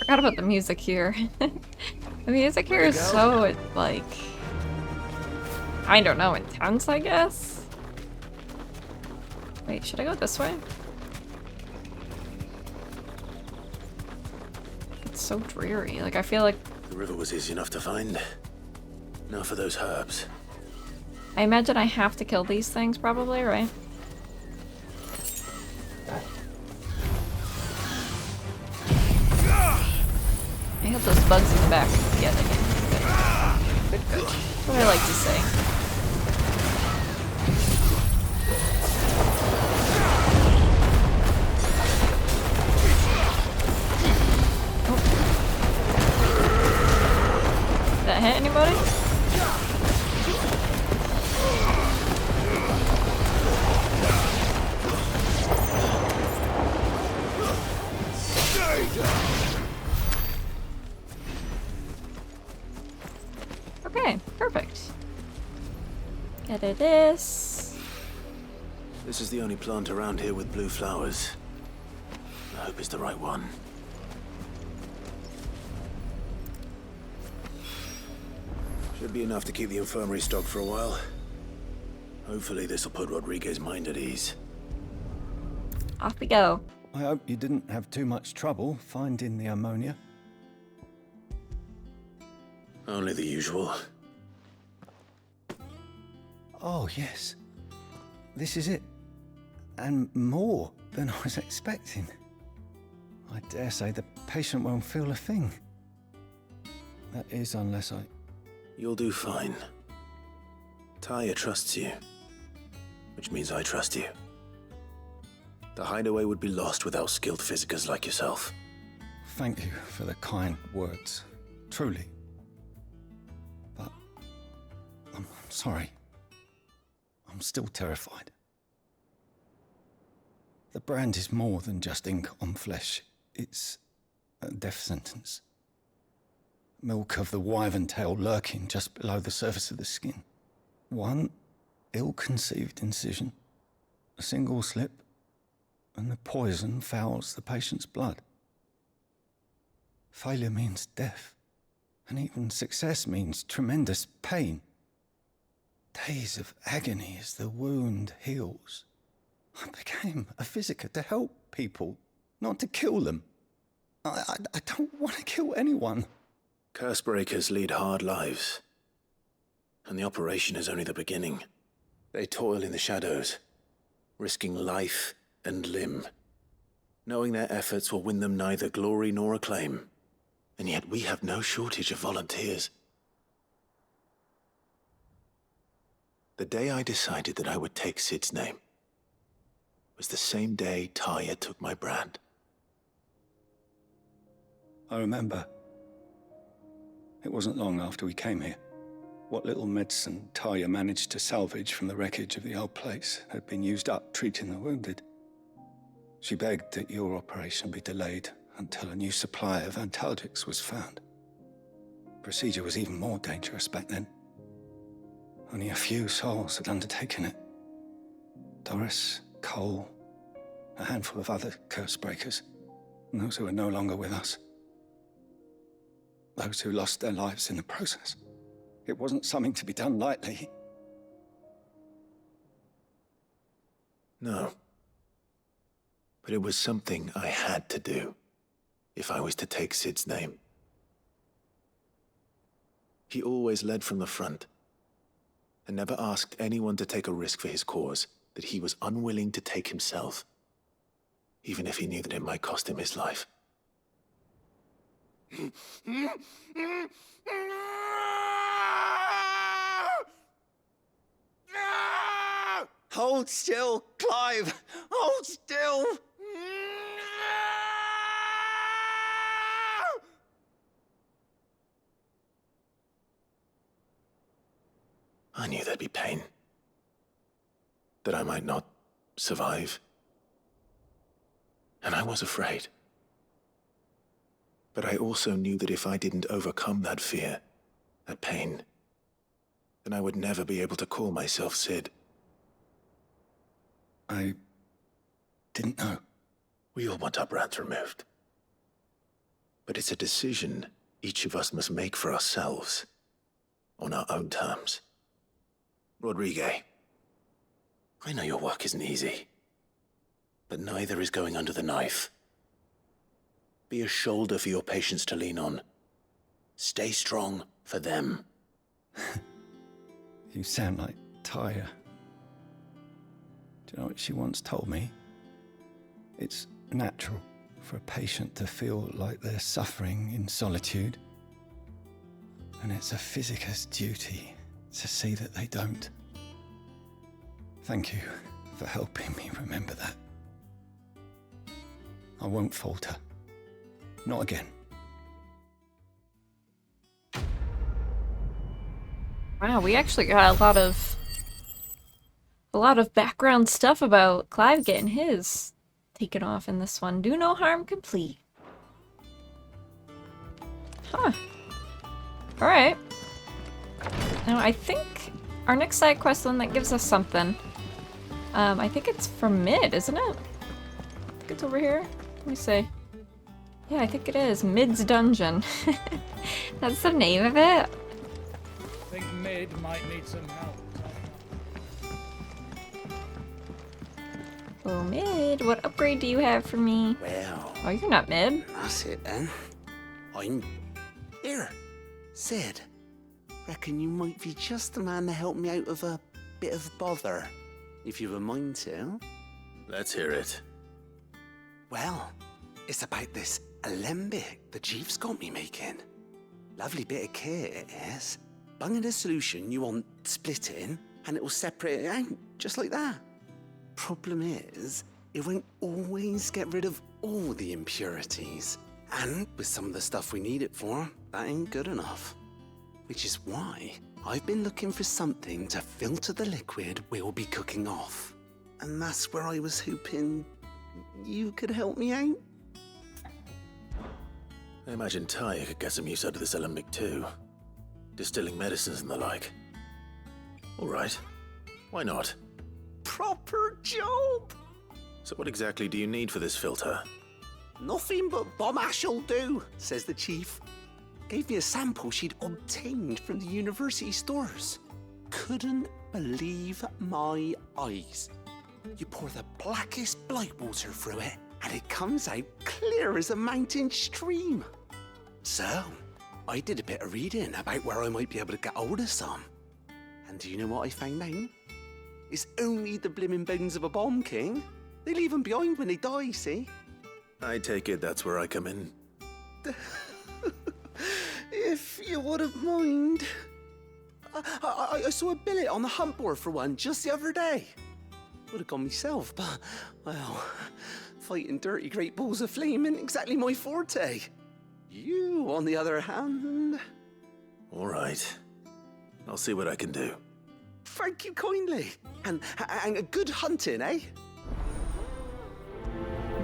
Forgot about the music here. The music here is so, like, I don't know, intense, I guess? Wait, should I go this way? It's so dreary. Like, I feel like... The river was easy enough to find. Now for those herbs. I imagine I have to kill these things, probably, right? I hope those bugs in the back. Yeah, they get Good. That's what I like to say. Did that hit anybody? Okay, perfect. Get it this. This is the only plant around here with blue flowers. I hope it's the right one. Should be enough to keep the infirmary stocked for a while. Hopefully this will put Rodriguez's mind at ease. Off we go. I hope you didn't have too much trouble finding the ammonia. Only the usual. Oh, yes. This is it. And more than I was expecting. I dare say the patient won't feel a thing. That is, unless I... You'll do fine. Taya trusts you, which means I trust you. The hideaway would be lost without skilled physicers like yourself. Thank you for the kind words. Truly. But I'm sorry. I'm still terrified. The brand is more than just ink on flesh. It's a death sentence. Milk of the wyvern tail lurking just below the surface of the skin. One ill-conceived incision, a single slip, and the poison fouls the patient's blood. Failure means death, and even success means tremendous pain. Days of agony as the wound heals. I became a physiker to help people, not to kill them. I don't want to kill anyone. Cursebreakers lead hard lives, and the operation is only the beginning. They toil in the shadows, risking life and limb, knowing their efforts will win them neither glory nor acclaim. And yet we have no shortage of volunteers. The day I decided that I would take Sid's name was the same day Taya took my brand. I remember. It wasn't long after we came here. What little medicine Taya managed to salvage from the wreckage of the old place had been used up treating the wounded. She begged that your operation be delayed until a new supply of antalgics was found. Procedure was even more dangerous back then. Only a few souls had undertaken it. Doris, Cole, a handful of other curse breakers, and those who are no longer with us. Those who lost their lives in the process. It wasn't something to be done lightly. No. But it was something I had to do, if I was to take Sid's name. He always led from the front, and never asked anyone to take a risk for his cause that he was unwilling to take himself, even if he knew that it might cost him his life. Hold still, Clive! Hold still! I knew there'd be pain. That I might not survive. And I was afraid. But I also knew that if I didn't overcome that fear, that pain, then I would never be able to call myself Sid. I didn't know. We all want our brands removed. But it's a decision each of us must make for ourselves, on our own terms. Rodriguez, I know your work isn't easy, but neither is going under the knife. Be a shoulder for your patients to lean on. Stay strong for them. You sound like Taya. Do you know what she once told me? It's natural for a patient to feel like they're suffering in solitude. and it's a Physica's duty to see that they don't. Thank you for helping me remember that. I won't falter. Not again. Wow, we actually got a lot of background stuff about Clive getting his taken off in this one. Do no harm complete. Huh. Alright. Now I think our next side quest, one that gives us something. I think it's from Mid, isn't it? I think it's over here. Let me see. Yeah, I think it is. Mid's Dungeon. That's the name of it. I think Mid might need some help. Oh, Mid, what upgrade do you have for me? Well... Oh, you're not Mid. That's it then. I'm... Here, Sid. Reckon you might be just the man to help me out of a bit of bother, if you've a mind to. Let's hear it. Well, it's about this alembic the chief's got me making. Lovely bit of kit it is. Bunging a solution you want splitting, and it'll separate it out, just like that. Problem is, it won't always get rid of all the impurities. And with some of the stuff we need it for, that ain't good enough. Which is why I've been looking for something to filter the liquid we'll be cooking off. And that's where I was hoping you could help me out. I imagine Tyre could get some use out of this alembic too. Distilling medicines and the like. All right. Why not? Proper job! So what exactly do you need for this filter? Nothing but bomb ash'll do, says the chief. Gave me a sample she'd obtained from the university stores. Couldn't believe my eyes. You pour the blackest blight water through it, and it comes out clear as a mountain stream. So, I did a bit of reading about where I might be able to get hold of some. And do you know what I found out? It's only the blimmin' bones of a bomb king. They leave them behind when they die, see? I take it that's where I come in. If you wouldn't mind. I saw a billet on the hunt board for one just the other day. Would have gone myself, but, well, fighting dirty great balls of flame ain't exactly my forte. You, on the other hand... All right. I'll see what I can do. Thank you kindly. And a good hunting, eh?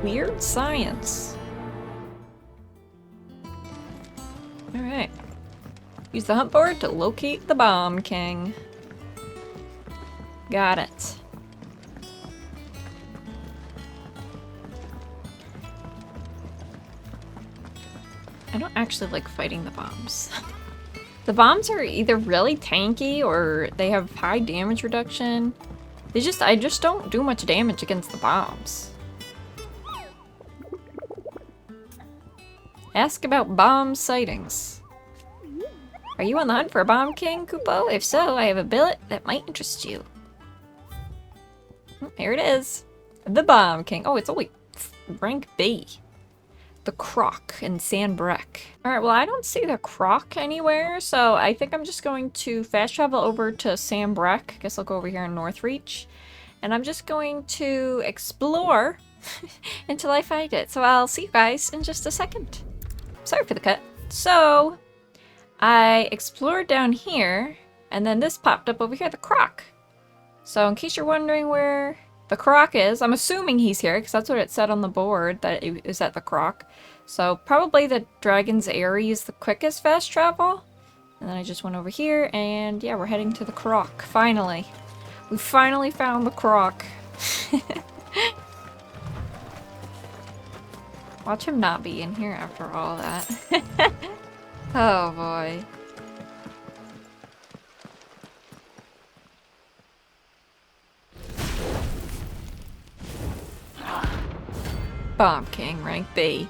Weird science. Alright. Use the hunt board to locate the Bomb King. Got it. I don't actually like fighting the bombs. The bombs are either really tanky or they have high damage reduction. I just don't do much damage against the bombs. Ask about bomb sightings. Are you on the hunt for a Bomb King, Kupo? If so, I have a billet that might interest you. Here it is. The Bomb King. Oh, it's only rank B. The Croc in Sandbreck. Alright, well I don't see the Croc anywhere, so I think I'm just going to fast travel over to Sandbreck. Guess I'll go over here in Northreach. And I'm just going to explore until I find it. So I'll see you guys in just a second. Sorry for the cut. So, I explored down here, and then this popped up over here, the Croc. So in case you're wondering where the Croc is, I'm assuming he's here, because that's what it said on the board, that it is at the Croc. So probably the Dragon's Eyrie is the quickest fast travel. And then I just went over here, and yeah, we're heading to the Croc, finally. We finally found the Croc. Watch him not be in here after all that. Oh boy. Bomb King, rank B.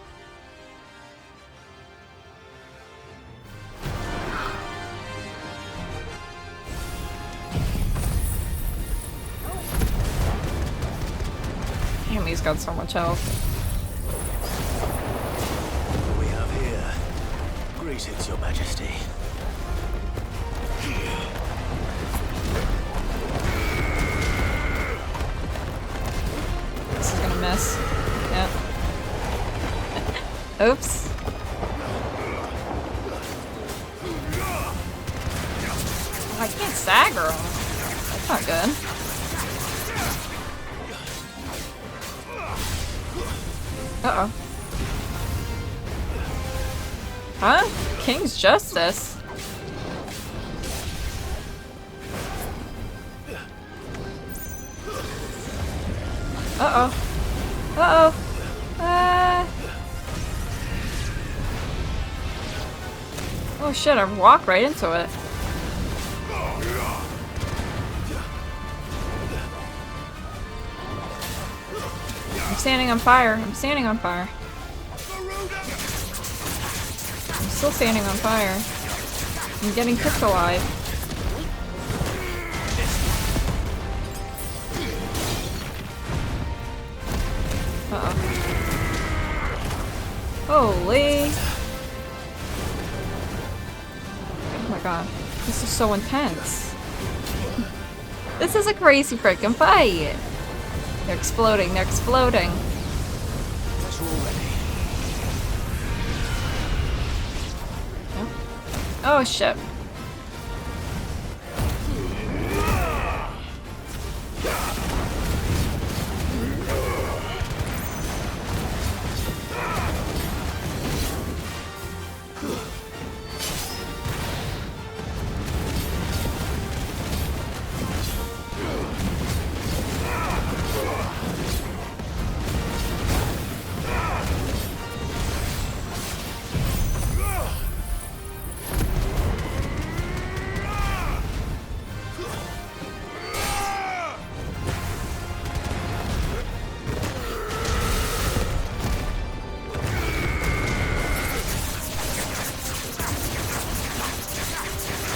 Damn, he's got so much health. What do we have here? Greetings, Your Majesty. miss. Yep. Oops. I can't stagger him. That's not good. Uh-oh. Huh? King's Justice? Uh-oh. Uh-oh. Oh shit, I walked right into it. I'm standing on fire. I'm standing on fire. I'm still standing on fire. I'm getting cooked alive. Uh-oh. Holy! Oh my god. This is so intense. This is a crazy freaking fight! They're exploding, they're exploding. Oh shit.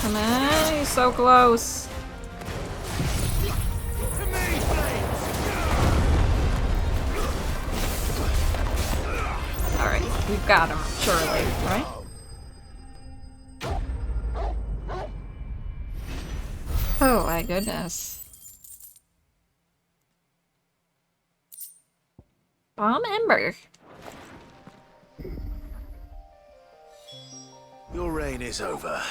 Come on, you're so close. Alright, we've got him, surely, right? Oh my goodness. Bomb Ember. Your reign is over.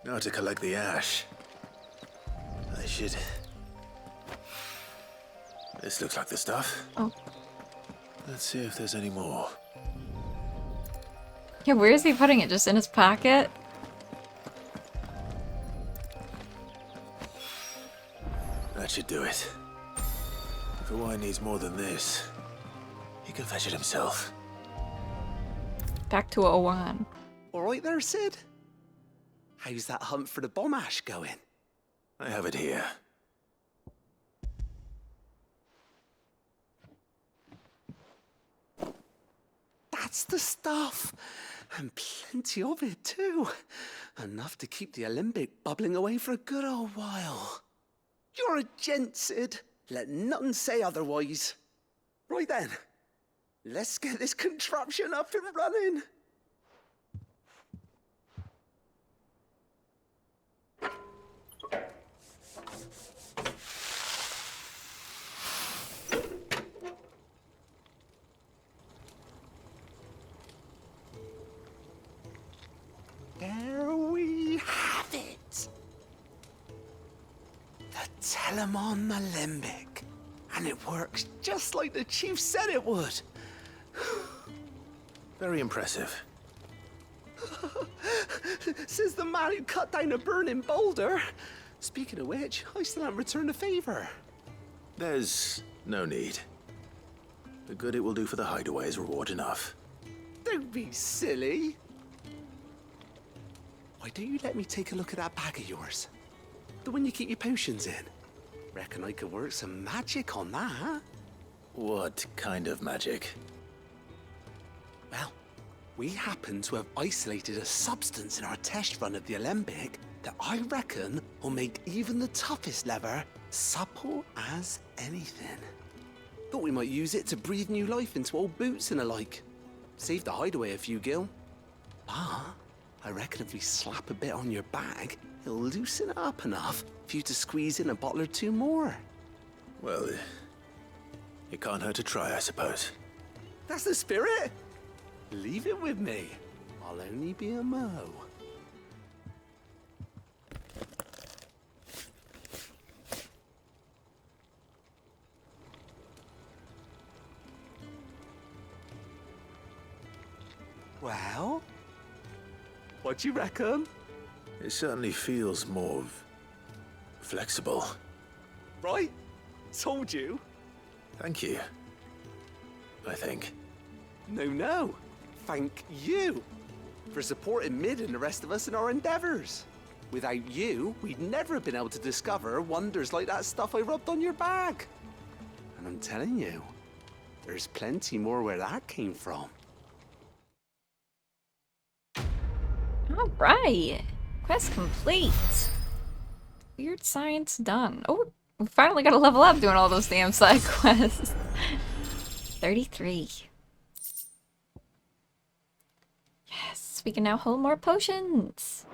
Now to collect the ash. I should... This looks like the stuff. Oh. Let's see if there's any more. Yeah, where is he putting it? Just in his pocket? That should do it. If Hawaii needs more than this, he can fetch it himself. Back to Owan. All right there, Sid? How's that hunt for the bomb ash going? I have it here. That's the stuff. And plenty of it, too. Enough to keep the Alembic bubbling away for a good old while. You're a gent, Sid. Let nothing say otherwise. Right then, let's get this contraption up and running. There we have it. The Telemon Alembic. And it works just like the chief said it would. Very impressive. Says the man who cut down a burning boulder. Speaking of which, I still haven't returned the favor. There's no need. The good it will do for the hideaway is reward enough. Don't be silly. Why don't you let me take a look at that bag of yours? The one you keep your potions in. Reckon I could work some magic on that. What kind of magic? Well, we happen to have isolated a substance in our test run of the Alembic that I reckon will make even the toughest leather supple as anything. Thought we might use it to breathe new life into old boots and the like. Save the hideaway a few gil. But I reckon if we slap a bit on your bag, it'll loosen it up enough for you to squeeze in a bottle or two more. Well, It can't hurt to try, I suppose. That's the spirit. Leave it with me. I'll only be a mo. Well, what do you reckon? It certainly feels more flexible. Right? Told you. Thank you. I think. No. Thank you for supporting Mid and the rest of us in our endeavors. Without you, we'd never have been able to discover wonders like that stuff I rubbed on your bag. And I'm telling you, there's plenty more where that came from. All right. Quest complete. Weird science done. Oh, we finally got to level up doing all those damn side quests. 33. Yes, we can now hold more potions.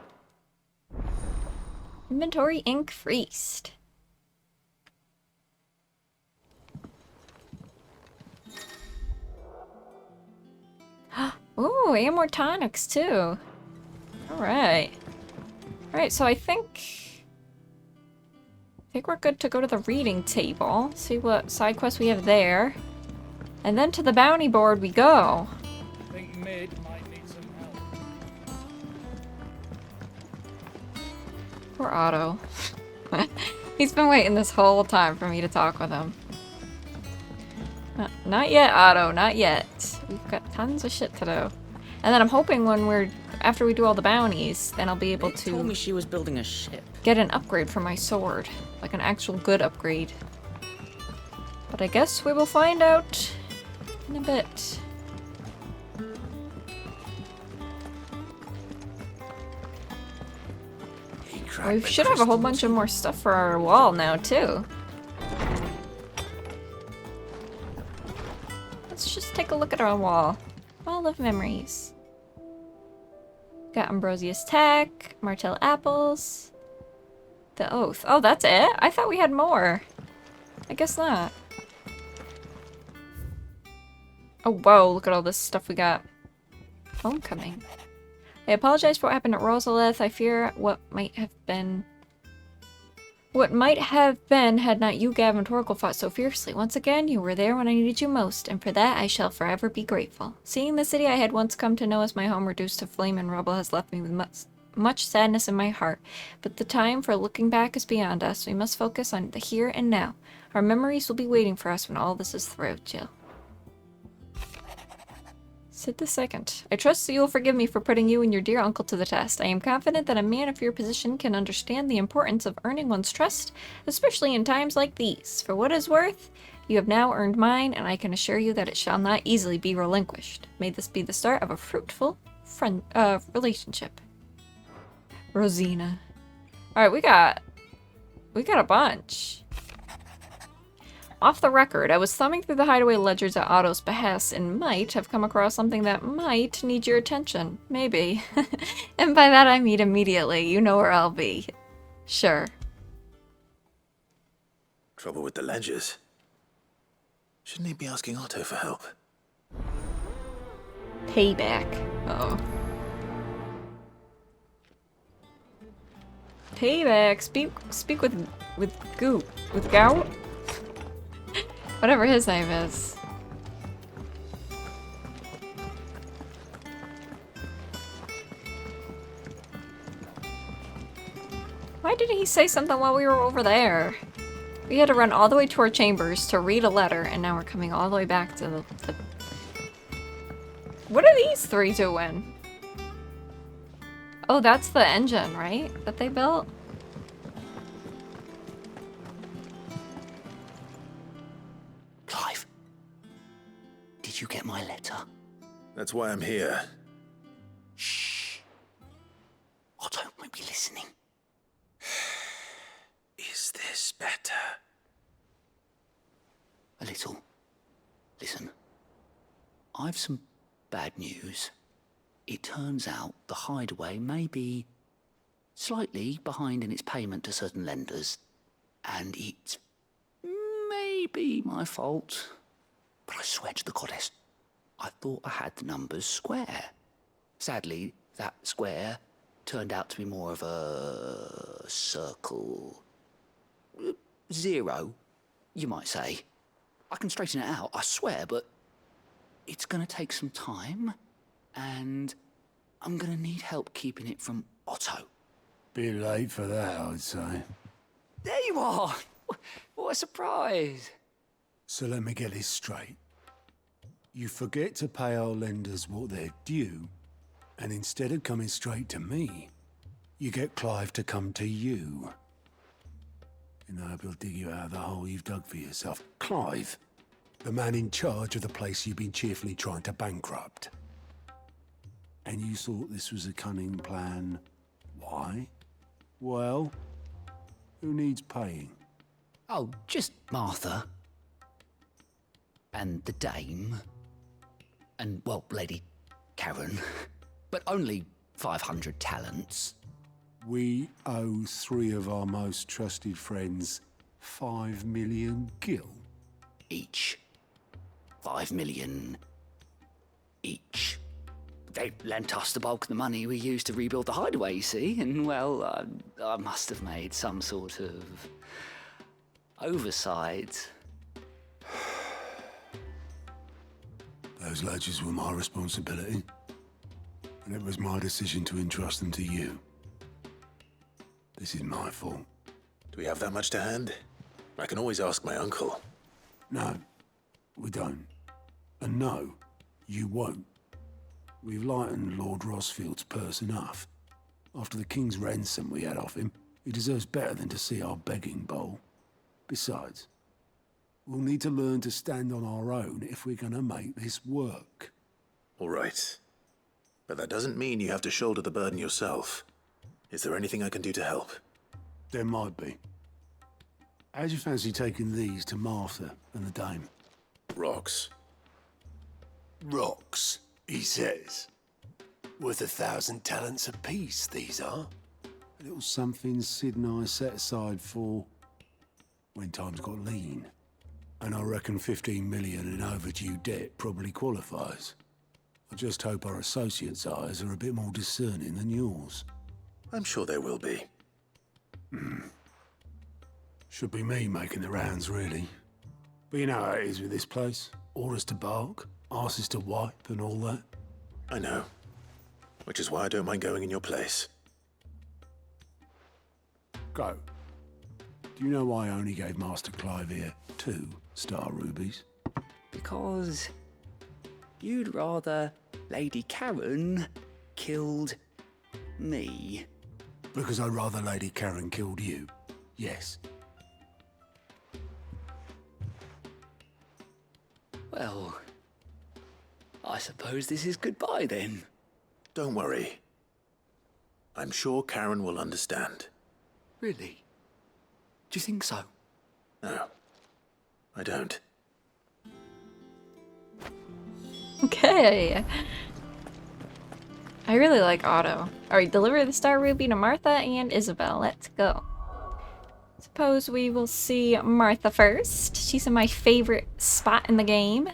Inventory increased. Ooh, and more tonics too. Alright. Alright, so I think we're good to go to the reading table. See what side quests we have there. And then to the bounty board we go. I think Mid might need some help. Poor Otto. He's been waiting this whole time for me to talk with him. Not yet, Otto, not yet. We've got tons of shit to do. And then I'm hoping after we do all the bounties, then I'll be able to told me she was building a ship. Get an upgrade for my sword. Like an actual good upgrade. But I guess we will find out in a bit. We should have a whole bunch of more stuff for our wall now, too. Let's just take a look at our wall. Wall of memories. Got Ambrosia's Tech, Martell Apples, the Oath. Oh, that's it? I thought we had more. I guess not. Oh, whoa, look at all this stuff we got. Homecoming. I apologize for what happened at Rosalith. I fear what might have been had not you, Gav, and Torgal fought so fiercely. Once again, you were there when I needed you most, and for that I shall forever be grateful. Seeing the city I had once come to know as my home reduced to flame and rubble has left me with much sadness in my heart. But the time for looking back is beyond us. We must focus on the here and now. Our memories will be waiting for us when all this is through, Jill. Sid II. I trust that you will forgive me for putting you and your dear uncle to the test. I am confident that a man of your position can understand the importance of earning one's trust, especially in times like these. For what is worth, you have now earned mine, and I can assure you that it shall not easily be relinquished. May this be the start of a fruitful relationship. Rosina. Alright, we got a bunch. Off the record, I was thumbing through the hideaway ledgers at Otto's behest and might have come across something that might need your attention. Maybe. And by that I mean immediately. You know where I'll be. Sure. Trouble with the ledgers. Shouldn't he be asking Otto for help? Payback. Uh-oh. Payback. Speak with Goop. With Gout? Whatever his name is. Why didn't he say something while we were over there? We had to run all the way to our chambers to read a letter, and now we're coming all the way back to the... What are these three doing? Oh, that's the engine, right? That they built? Clive, did you get my letter? That's why I'm here. Shh. Otto might be listening. Is this better? A little. Listen. I've some bad news. It turns out the hideaway may be slightly behind in its payment to certain lenders, and it's maybe my fault. but I swear to the goddess, I thought I had the numbers square. Sadly, that square turned out to be more of a circle. 0, you might say. I can straighten it out, I swear, but it's gonna take some time, and I'm gonna need help keeping it from Otto. Bit late for that, I'd say. There you are! What a surprise! So let me get this straight. You forget to pay our lenders what they're due, and instead of coming straight to me, you get Clive to come to you. And I hope he'll dig you out of the hole you've dug for yourself. Clive, the man in charge of the place you've been cheerfully trying to bankrupt. And you thought this was a cunning plan. Why? Well, who needs paying? Oh, just Martha. And the dame. And, well, Lady Karen. But only 500 talents. We owe 3 of our most trusted friends 5 million gil. Each. 5 million each. They lent us the bulk of the money we used to rebuild the hideaway, you see, and, well, I must have made some sort of oversight. Those ledgers were my responsibility, and it was my decision to entrust them to you. This is my fault. Do we have that much to hand? I can always ask my uncle. No, we don't. And no, you won't. We've lightened Lord Rosfield's purse enough. After the king's ransom we had off him, he deserves better than to see our begging bowl. Besides, we'll need to learn to stand on our own if we're gonna make this work. All right. But that doesn't mean you have to shoulder the burden yourself. Is there anything I can do to help? There might be. How'd you fancy taking these to Martha and the dame? Rocks. Rocks, he says. Worth 1,000 talents apiece, these are. A little something Sid and I set aside for when times got lean. And I reckon 15 million in overdue debt probably qualifies. I just hope our associates' eyes are a bit more discerning than yours. I'm sure they will be. Should be me making the rounds, really. But you know how it is with this place. Orders to bark, arses to wipe, and all that. I know. Which is why I don't mind going in your place. Go. Do you know why I only gave Master Clive here 2 star rubies? Because you'd rather Lady Karen killed me. Because I'd rather Lady Karen killed you. Yes. Well, I suppose this is goodbye then. Don't worry. I'm sure Karen will understand. Really? Do you think so? No, I don't. Okay. I really like Otto. Alright, deliver the star ruby to Martha and Isabel. Let's go. Suppose we will see Martha first. She's in my favorite spot in the game.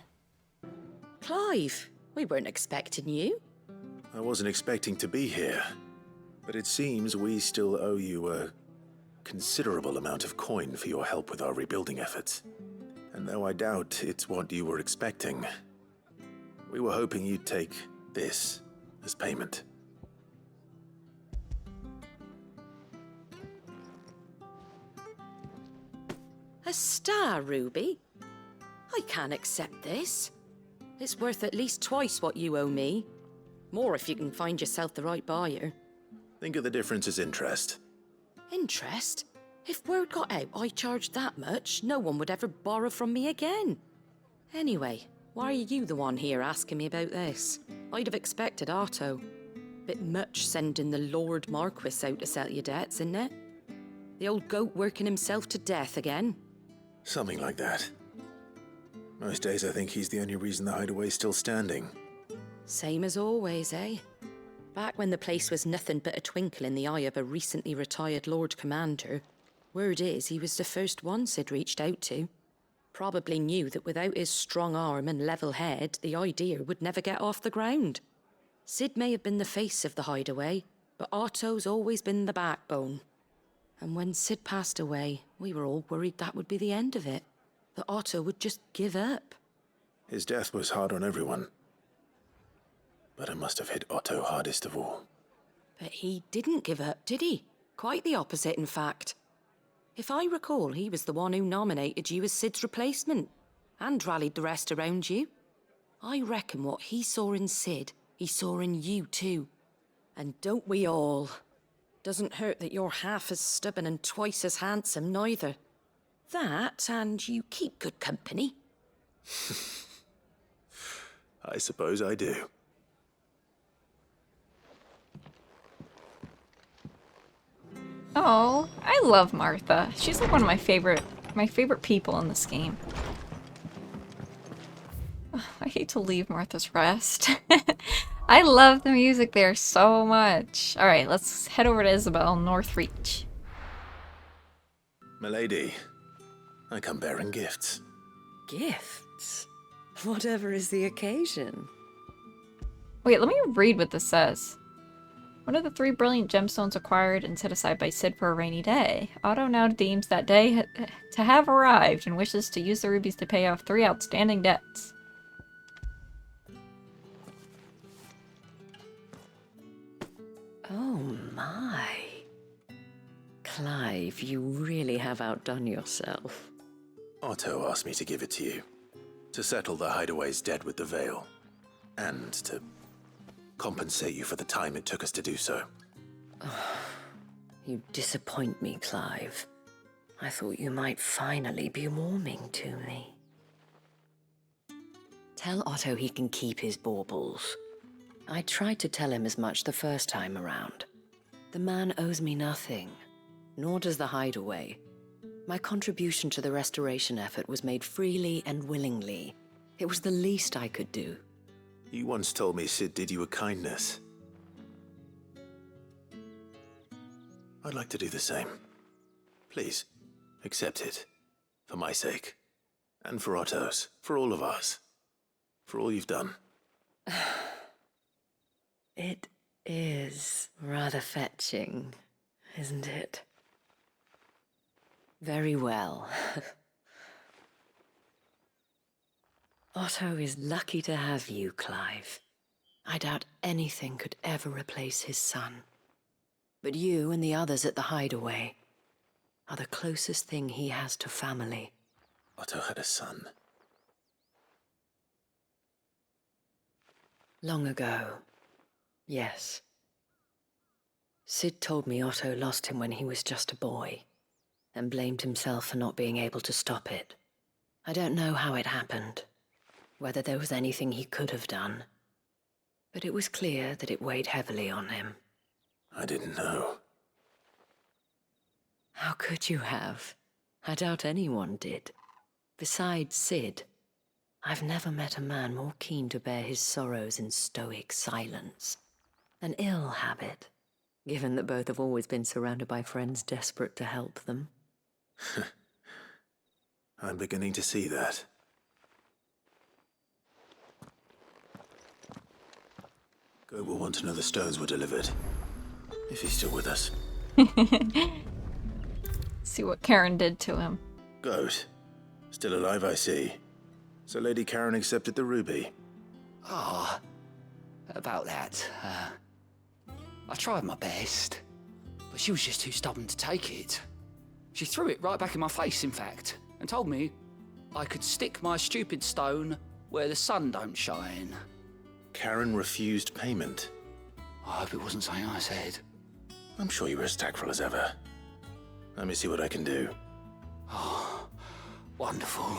Clive, we weren't expecting you. I wasn't expecting to be here, but it seems we still owe you a considerable amount of coin for your help with our rebuilding efforts. And though I doubt it's what you were expecting, we were hoping you'd take this as payment. A star ruby? I can't accept this. It's worth at least twice what you owe me. More if you can find yourself the right buyer. Think of the difference as interest. Interest? If word got out I charged that much, no one would ever borrow from me again. Anyway, why are you the one here asking me about this? I'd have expected Otto. Bit much sending the Lord Marquis out to settle your debts, isn't it? The old goat working himself to death again. Something like that. Most days I think he's the only reason the hideaway's still standing. Same as always, eh? Back when the place was nothing but a twinkle in the eye of a recently retired Lord Commander, word is he was the first one Sid reached out to. probably knew that without his strong arm and level head, the idea would never get off the ground. Sid may have been the face of the hideaway, but Otto's always been the backbone. And when Sid passed away, we were all worried that would be the end of it. That Otto would just give up. His death was hard on everyone. But it must have hit Otto hardest of all. But he didn't give up, did he? Quite the opposite, in fact. If I recall, he was the one who nominated you as Sid's replacement, and rallied the rest around you. I reckon what he saw in Sid, he saw in you too. And don't we all? Doesn't hurt that you're half as stubborn and twice as handsome, neither. That, and you keep good company. I suppose I do. Oh, I love Martha. She's like one of my favorite people in this game. Oh, I hate to leave Martha's Rest. I love the music there so much. Alright, let's head over to Isabel, Northreach. Milady, I come bearing gifts. Gifts? Whatever is the occasion. Wait, let me read what this says. One of the 3 brilliant gemstones acquired and set aside by Sid for a rainy day. Otto now deems that day to have arrived and wishes to use the rubies to pay off 3 outstanding debts. Oh my. Clive, you really have outdone yourself. Otto asked me to give it to you. To settle the hideaway's debt with the veil. And to compensate you for the time it took us to do so. You disappoint me, Clive. I thought you might finally be warming to me. Tell Otto he can keep his baubles. I tried to tell him as much the first time around. The man owes me nothing, nor does the hideaway. My contribution to the restoration effort was made freely and willingly. It was the least I could do. You once told me Sid did you a kindness. I'd like to do the same. Please, accept it. For my sake. And for Otto's. For all of us. For all you've done. It is rather fetching, isn't it? Very well. Otto is lucky to have you, Clive. I doubt anything could ever replace his son. But you and the others at the hideaway are the closest thing he has to family. Otto had a son. Long ago, yes. Sid told me Otto lost him when he was just a boy, and blamed himself for not being able to stop it. I don't know how it happened, whether there was anything he could have done, but it was clear that it weighed heavily on him. I didn't know. How could you have? I doubt anyone did. Besides Sid, I've never met a man more keen to bear his sorrows in stoic silence. An ill habit, given that both have always been surrounded by friends desperate to help them. I'm beginning to see that. Goat will want to know the stones were delivered. If he's still with us. See what Karen did to him. Goat. Still alive, I see. So Lady Karen accepted the ruby. Ah, about that. I tried my best, but she was just too stubborn to take it. She threw it right back in my face, in fact, and told me I could stick my stupid stone where the sun don't shine. Karen refused payment. I hope it wasn't something I said. I'm sure you were as tactful as ever. Let me see what I can do. Oh, wonderful.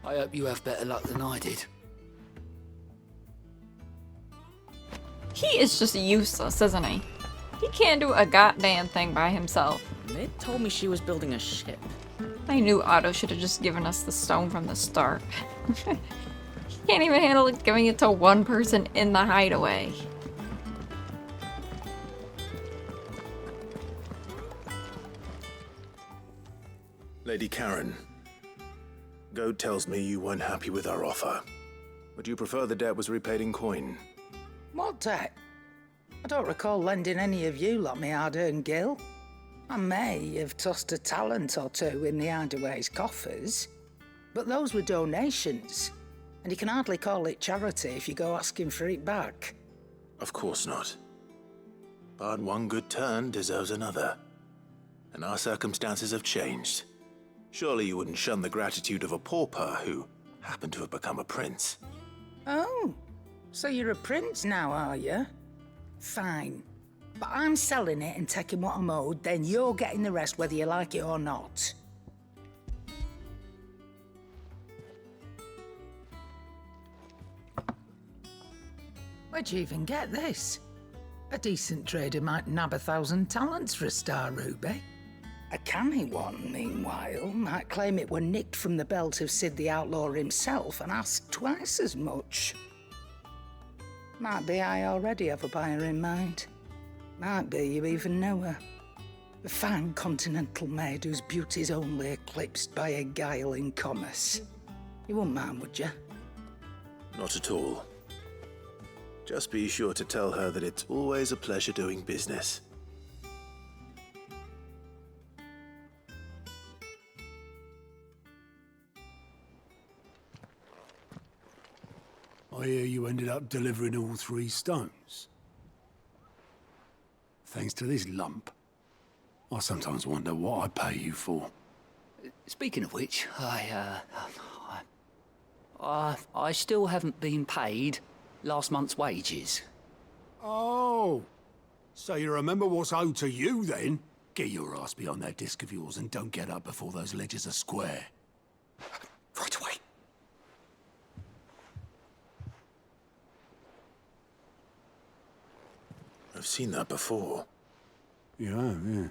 I hope you have better luck than I did. He is just useless, isn't he? He can't do a goddamn thing by himself. They told me she was building a ship. I knew Otto should have just given us the stone from the start. He can't even handle giving it to one person in the hideaway. Lady Karen, Goat tells me you weren't happy with our offer. Would you prefer the debt was repaid in coin? What debt? I don't recall lending any of you lot me hard-earned gil. I may have tossed a talent or two in the Hideaway's coffers, but those were donations, and you can hardly call it charity if you go asking for it back. Of course not. But one good turn deserves another. And our circumstances have changed. Surely you wouldn't shun the gratitude of a pauper who happened to have become a prince. Oh, so you're a prince now, are you? Fine. But I'm selling it and taking what I'm owed, then you're getting the rest whether you like it or not. Where'd you even get this? A decent trader might nab 1,000 talents for a star ruby. A canny one, meanwhile, might claim it were nicked from the belt of Sid the Outlaw himself and ask twice as much. Might be I already have a buyer in mind. Might be you even know her. A fine continental maid whose beauty's only eclipsed by a guile in commerce. You wouldn't mind, would you? Not at all. Just be sure to tell her that it's always a pleasure doing business. I hear you ended up delivering all 3 stones. Thanks to this lump. I sometimes wonder what I pay you for. Speaking of which, I still haven't been paid last month's wages. Oh, so you remember what's owed to you then? Get your ass behind that disc of yours and don't get up before those ledgers are square. Right away. I've seen that before. You have, yeah.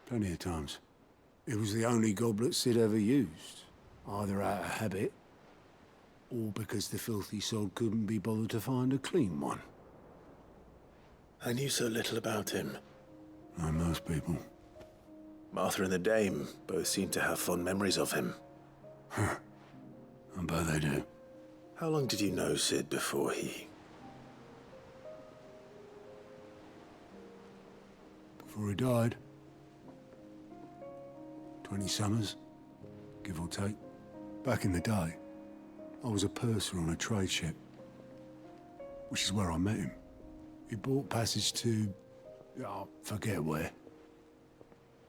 Plenty of times. It was the only goblet Sid ever used. Either out of habit, or because the filthy sod couldn't be bothered to find a clean one. I knew so little about him. Like most people. Martha and the Dame both seem to have fond memories of him. I bet they do. How long did you know Sid before he... Before he died. 20 summers, give or take. Back in the day, I was a purser on a trade ship, which is where I met him. He bought passage to... I forget where.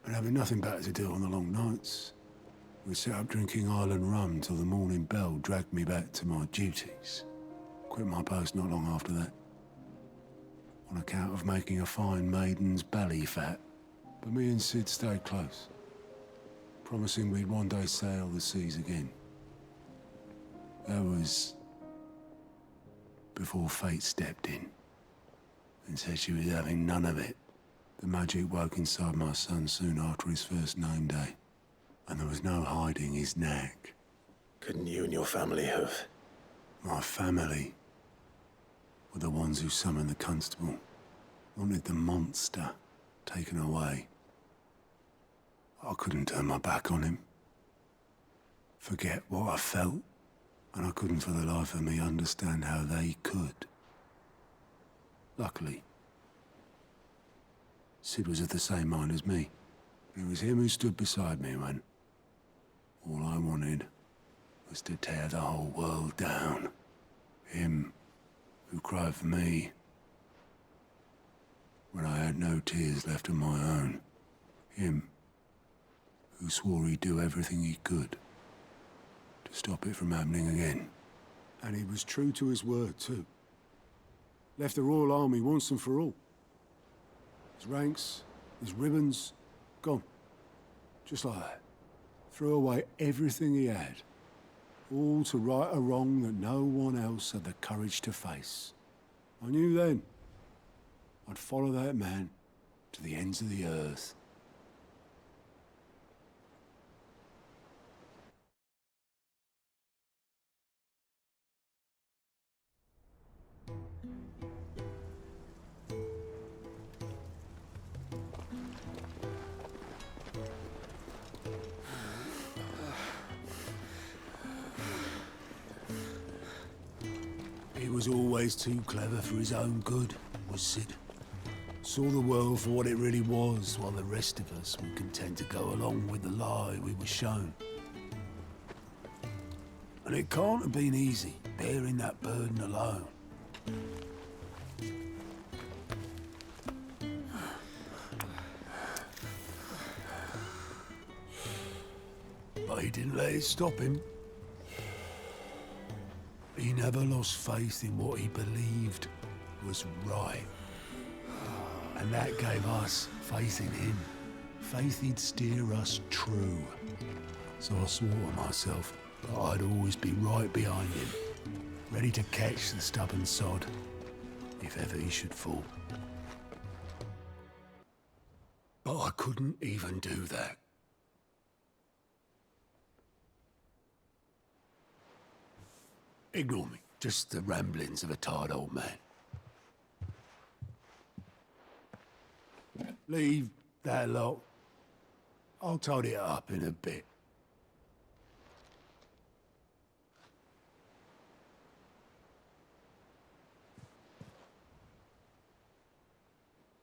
And having nothing better to do on the long nights, we sat up drinking island rum till the morning bell dragged me back to my duties. Quit my post not long after that. On account of making a fine maiden's belly fat. But me and Sid stayed close, promising we'd one day sail the seas again. That was before fate stepped in and said she was having none of it. The magic woke inside my son soon after his first name day, and there was no hiding his knack. Couldn't you and your family have... My family were the ones who summoned the constable, wanted the monster taken away. I couldn't turn my back on him, forget what I felt, and I couldn't for the life of me understand how they could. Luckily, Sid was of the same mind as me. It was him who stood beside me when all I wanted was to tear the whole world down. Him who cried for me when I had no tears left of my own. Him who swore he'd do everything he could to stop it from happening again. And he was true to his word, too. Left the Royal Army once and for all. His ranks, his ribbons, gone. Just like that. Threw away everything he had. All to right a wrong that no one else had the courage to face. I knew then I'd follow that man to the ends of the earth. He was always too clever for his own good, was Sid. Saw the world for what it really was, while the rest of us were content to go along with the lie we were shown. And it can't have been easy, bearing that burden alone. But he didn't let it stop him. He never lost faith in what he believed was right. And that gave us faith in him. Faith he'd steer us true. So I swore to myself that I'd always be right behind him, ready to catch the stubborn sod, if ever he should fall. But I couldn't even do that. Ignore me, just the ramblings of a tired old man. Leave that lot. I'll tidy it up in a bit.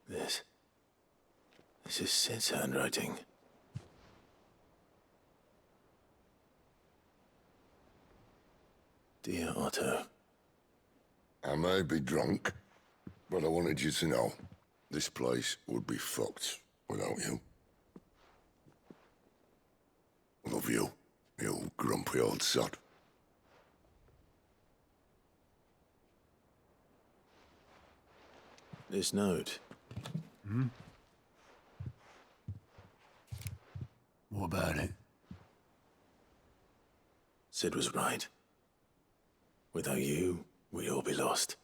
This is Sid's handwriting. Dear Otto. I may be drunk, but I wanted you to know this place would be fucked without you. Love you, you grumpy old sod. This note. Hmm? What about it? Sid was right. Without you, we'd all be lost.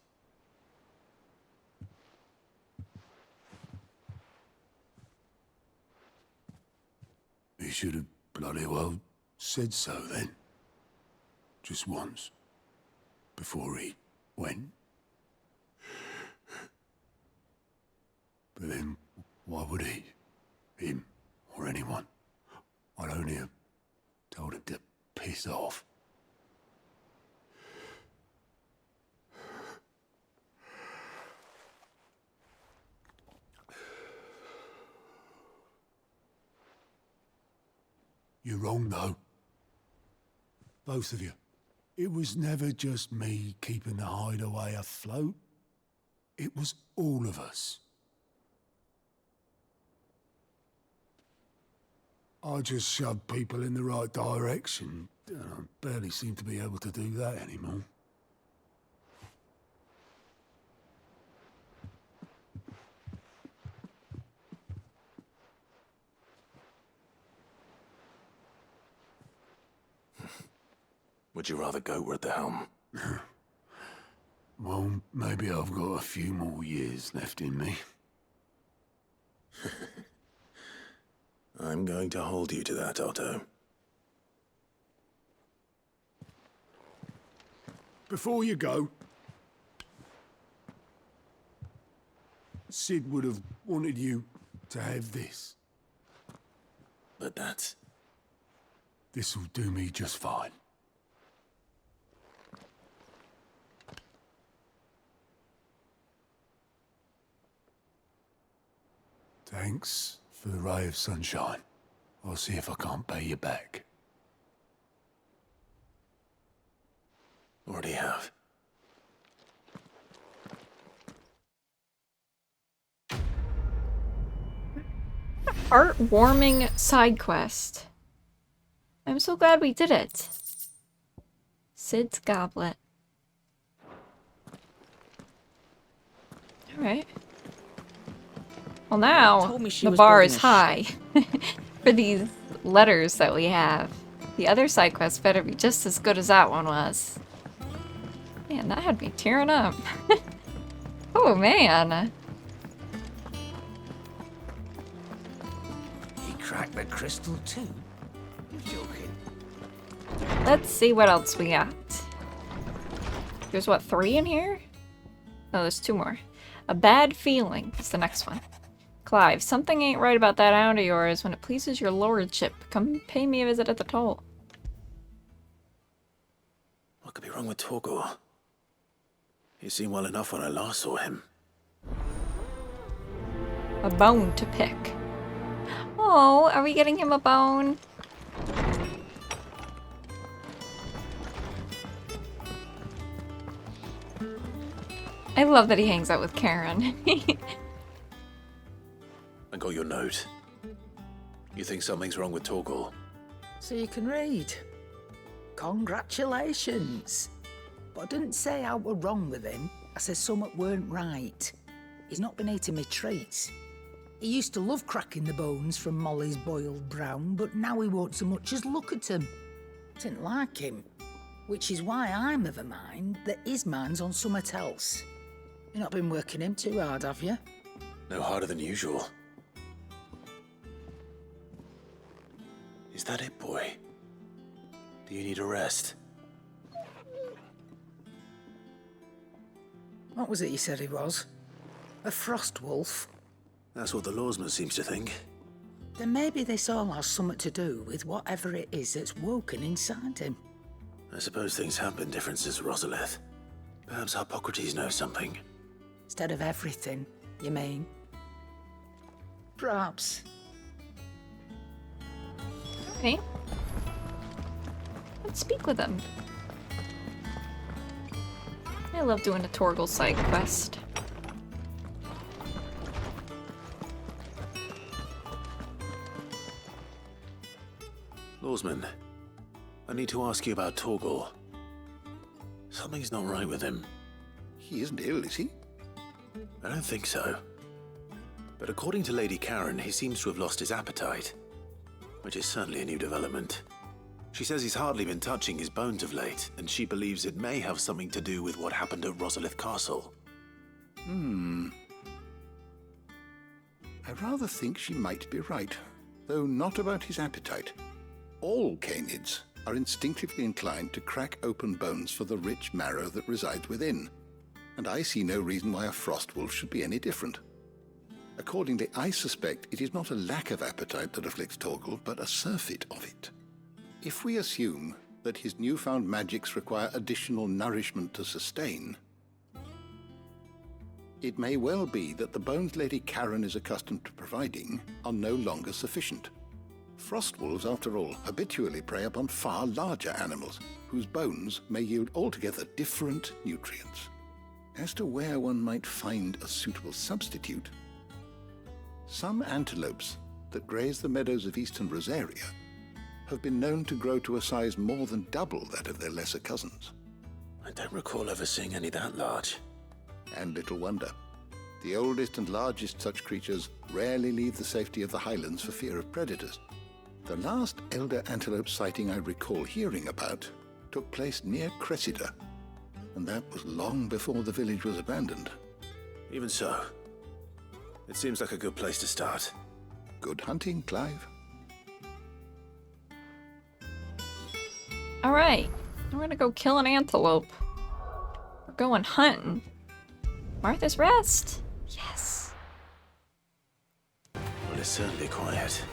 He should have bloody well said so then. Just once. Before he went. But then, why would he? Him, or anyone? I'd only have told him to piss off. You're wrong, though. Both of you. It was never just me keeping the hideaway afloat. It was all of us. I just shoved people in the right direction. I barely seem to be able to do that anymore. Would you rather goat were at the helm? Well, maybe I've got a few more years left in me. I'm going to hold you to that, Otto. Before you go, Sid would have wanted you to have this. But that's... This'll do me just fine. Thanks for the ray of sunshine. I'll see if I can't pay you back. Already have. Heartwarming side quest. I'm so glad we did it. Sid's goblet. Alright. Well now, the bar is high for these letters that we have. The other side quests better be just as good as that one was. Man, that had me tearing up. Oh man. He cracked the crystal too? You're joking. Let's see what else we got. There's what, 3 in here? No, there's 2 more. A bad feeling is the next one. Clive, something ain't right about that hound of yours. When it pleases your lordship, come pay me a visit at the toll. What could be wrong with Torgor? He seemed well enough when I last saw him. A bone to pick. Oh, are we getting him a bone? I love that he hangs out with Karen. I got your note. You think something's wrong with Torgal? So you can read. Congratulations. But I didn't say I were wrong with him. I said something weren't right. He's not been eating me treats. He used to love cracking the bones from Molly's boiled brown, but now he won't so much as look at them. Didn't like him. Which is why I'm of a mind that his mind's on something else. You've not been working him too hard, have you? No harder than usual. Is that it, boy? Do you need a rest? What was it you said he was? A frost wolf? That's what the lawsman seems to think. Then maybe this all has something to do with whatever it is that's woken inside him. I suppose things have been different since Rosalith. Perhaps Hippocrates knows something. Instead of everything, you mean? Perhaps. Okay. Let's speak with him. I love doing a Torgal side quest. Lawsman, I need to ask you about Torgal. Something's not right with him. He isn't ill, is he? I don't think so. But according to Lady Karen, he seems to have lost his appetite. Which is certainly a new development. She says he's hardly been touching his bones of late, and she believes it may have something to do with what happened at Rosalith Castle. I rather think she might be right, though not about his appetite. All canids are instinctively inclined to crack open bones for the rich marrow that resides within, and I see no reason why a frost wolf should be any different. Accordingly, I suspect it is not a lack of appetite that afflicts Torgal, but a surfeit of it. If we assume that his newfound magics require additional nourishment to sustain, it may well be that the bones Lady Karen is accustomed to providing are no longer sufficient. Frostwolves, after all, habitually prey upon far larger animals, whose bones may yield altogether different nutrients. As to where one might find a suitable substitute, some antelopes that graze the meadows of eastern Rosaria have been known to grow to a size more than double that of their lesser cousins. I don't recall ever seeing any that large. And little wonder. The oldest and largest such creatures rarely leave the safety of the highlands for fear of predators. The last elder antelope sighting I recall hearing about took place near Cressida, and that was long before the village was abandoned. Even so, it seems like a good place to start. Good hunting, Clive. Alright, we're gonna go kill an antelope. We're going hunting. Martha's Rest. Yes. Well, it's certainly quiet.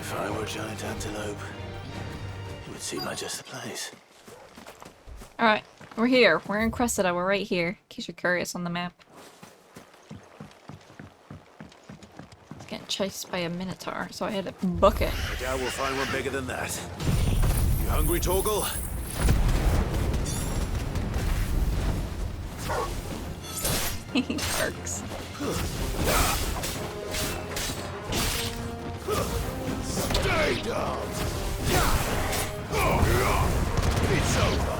If I were a giant antelope, it would seem like just the place. Alright, we're here. We're in Cressida. We're right here, in case you're curious on the map. It's getting chased by a minotaur, so I had to book it. I doubt we'll find one bigger than that. You hungry, Torgal? He barks. Stay down! It's over!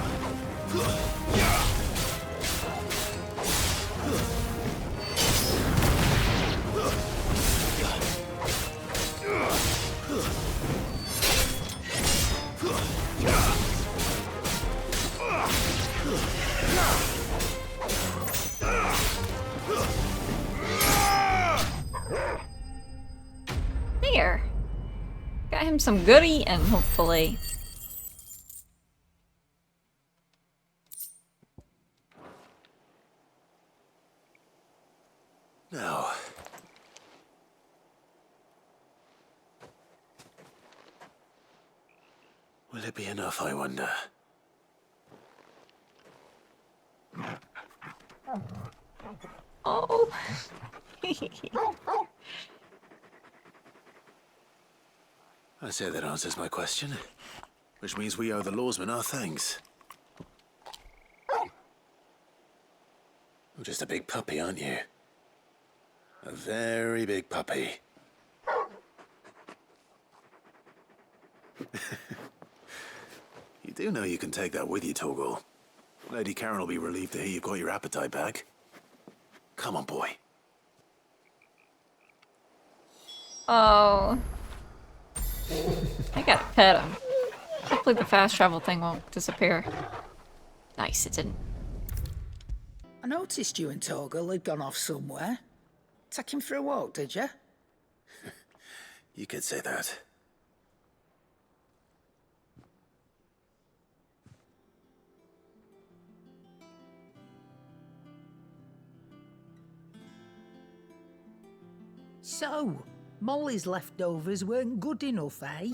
There. Got him some good eating, hopefully. Now. Will it be enough, I wonder? I say that answers my question. Which means we owe the lawsman our thanks. You're just a big puppy, aren't you? A very big puppy. You do know you can take that with you, Torgal. Lady Karen will be relieved to hear you've got your appetite back. Come on, boy. Oh. I gotta pet him. Hopefully the fast travel thing won't disappear. Nice, it didn't. I noticed you and Torgal had gone off somewhere. Take him for a walk, did you? You could say that. So, Molly's leftovers weren't good enough, eh?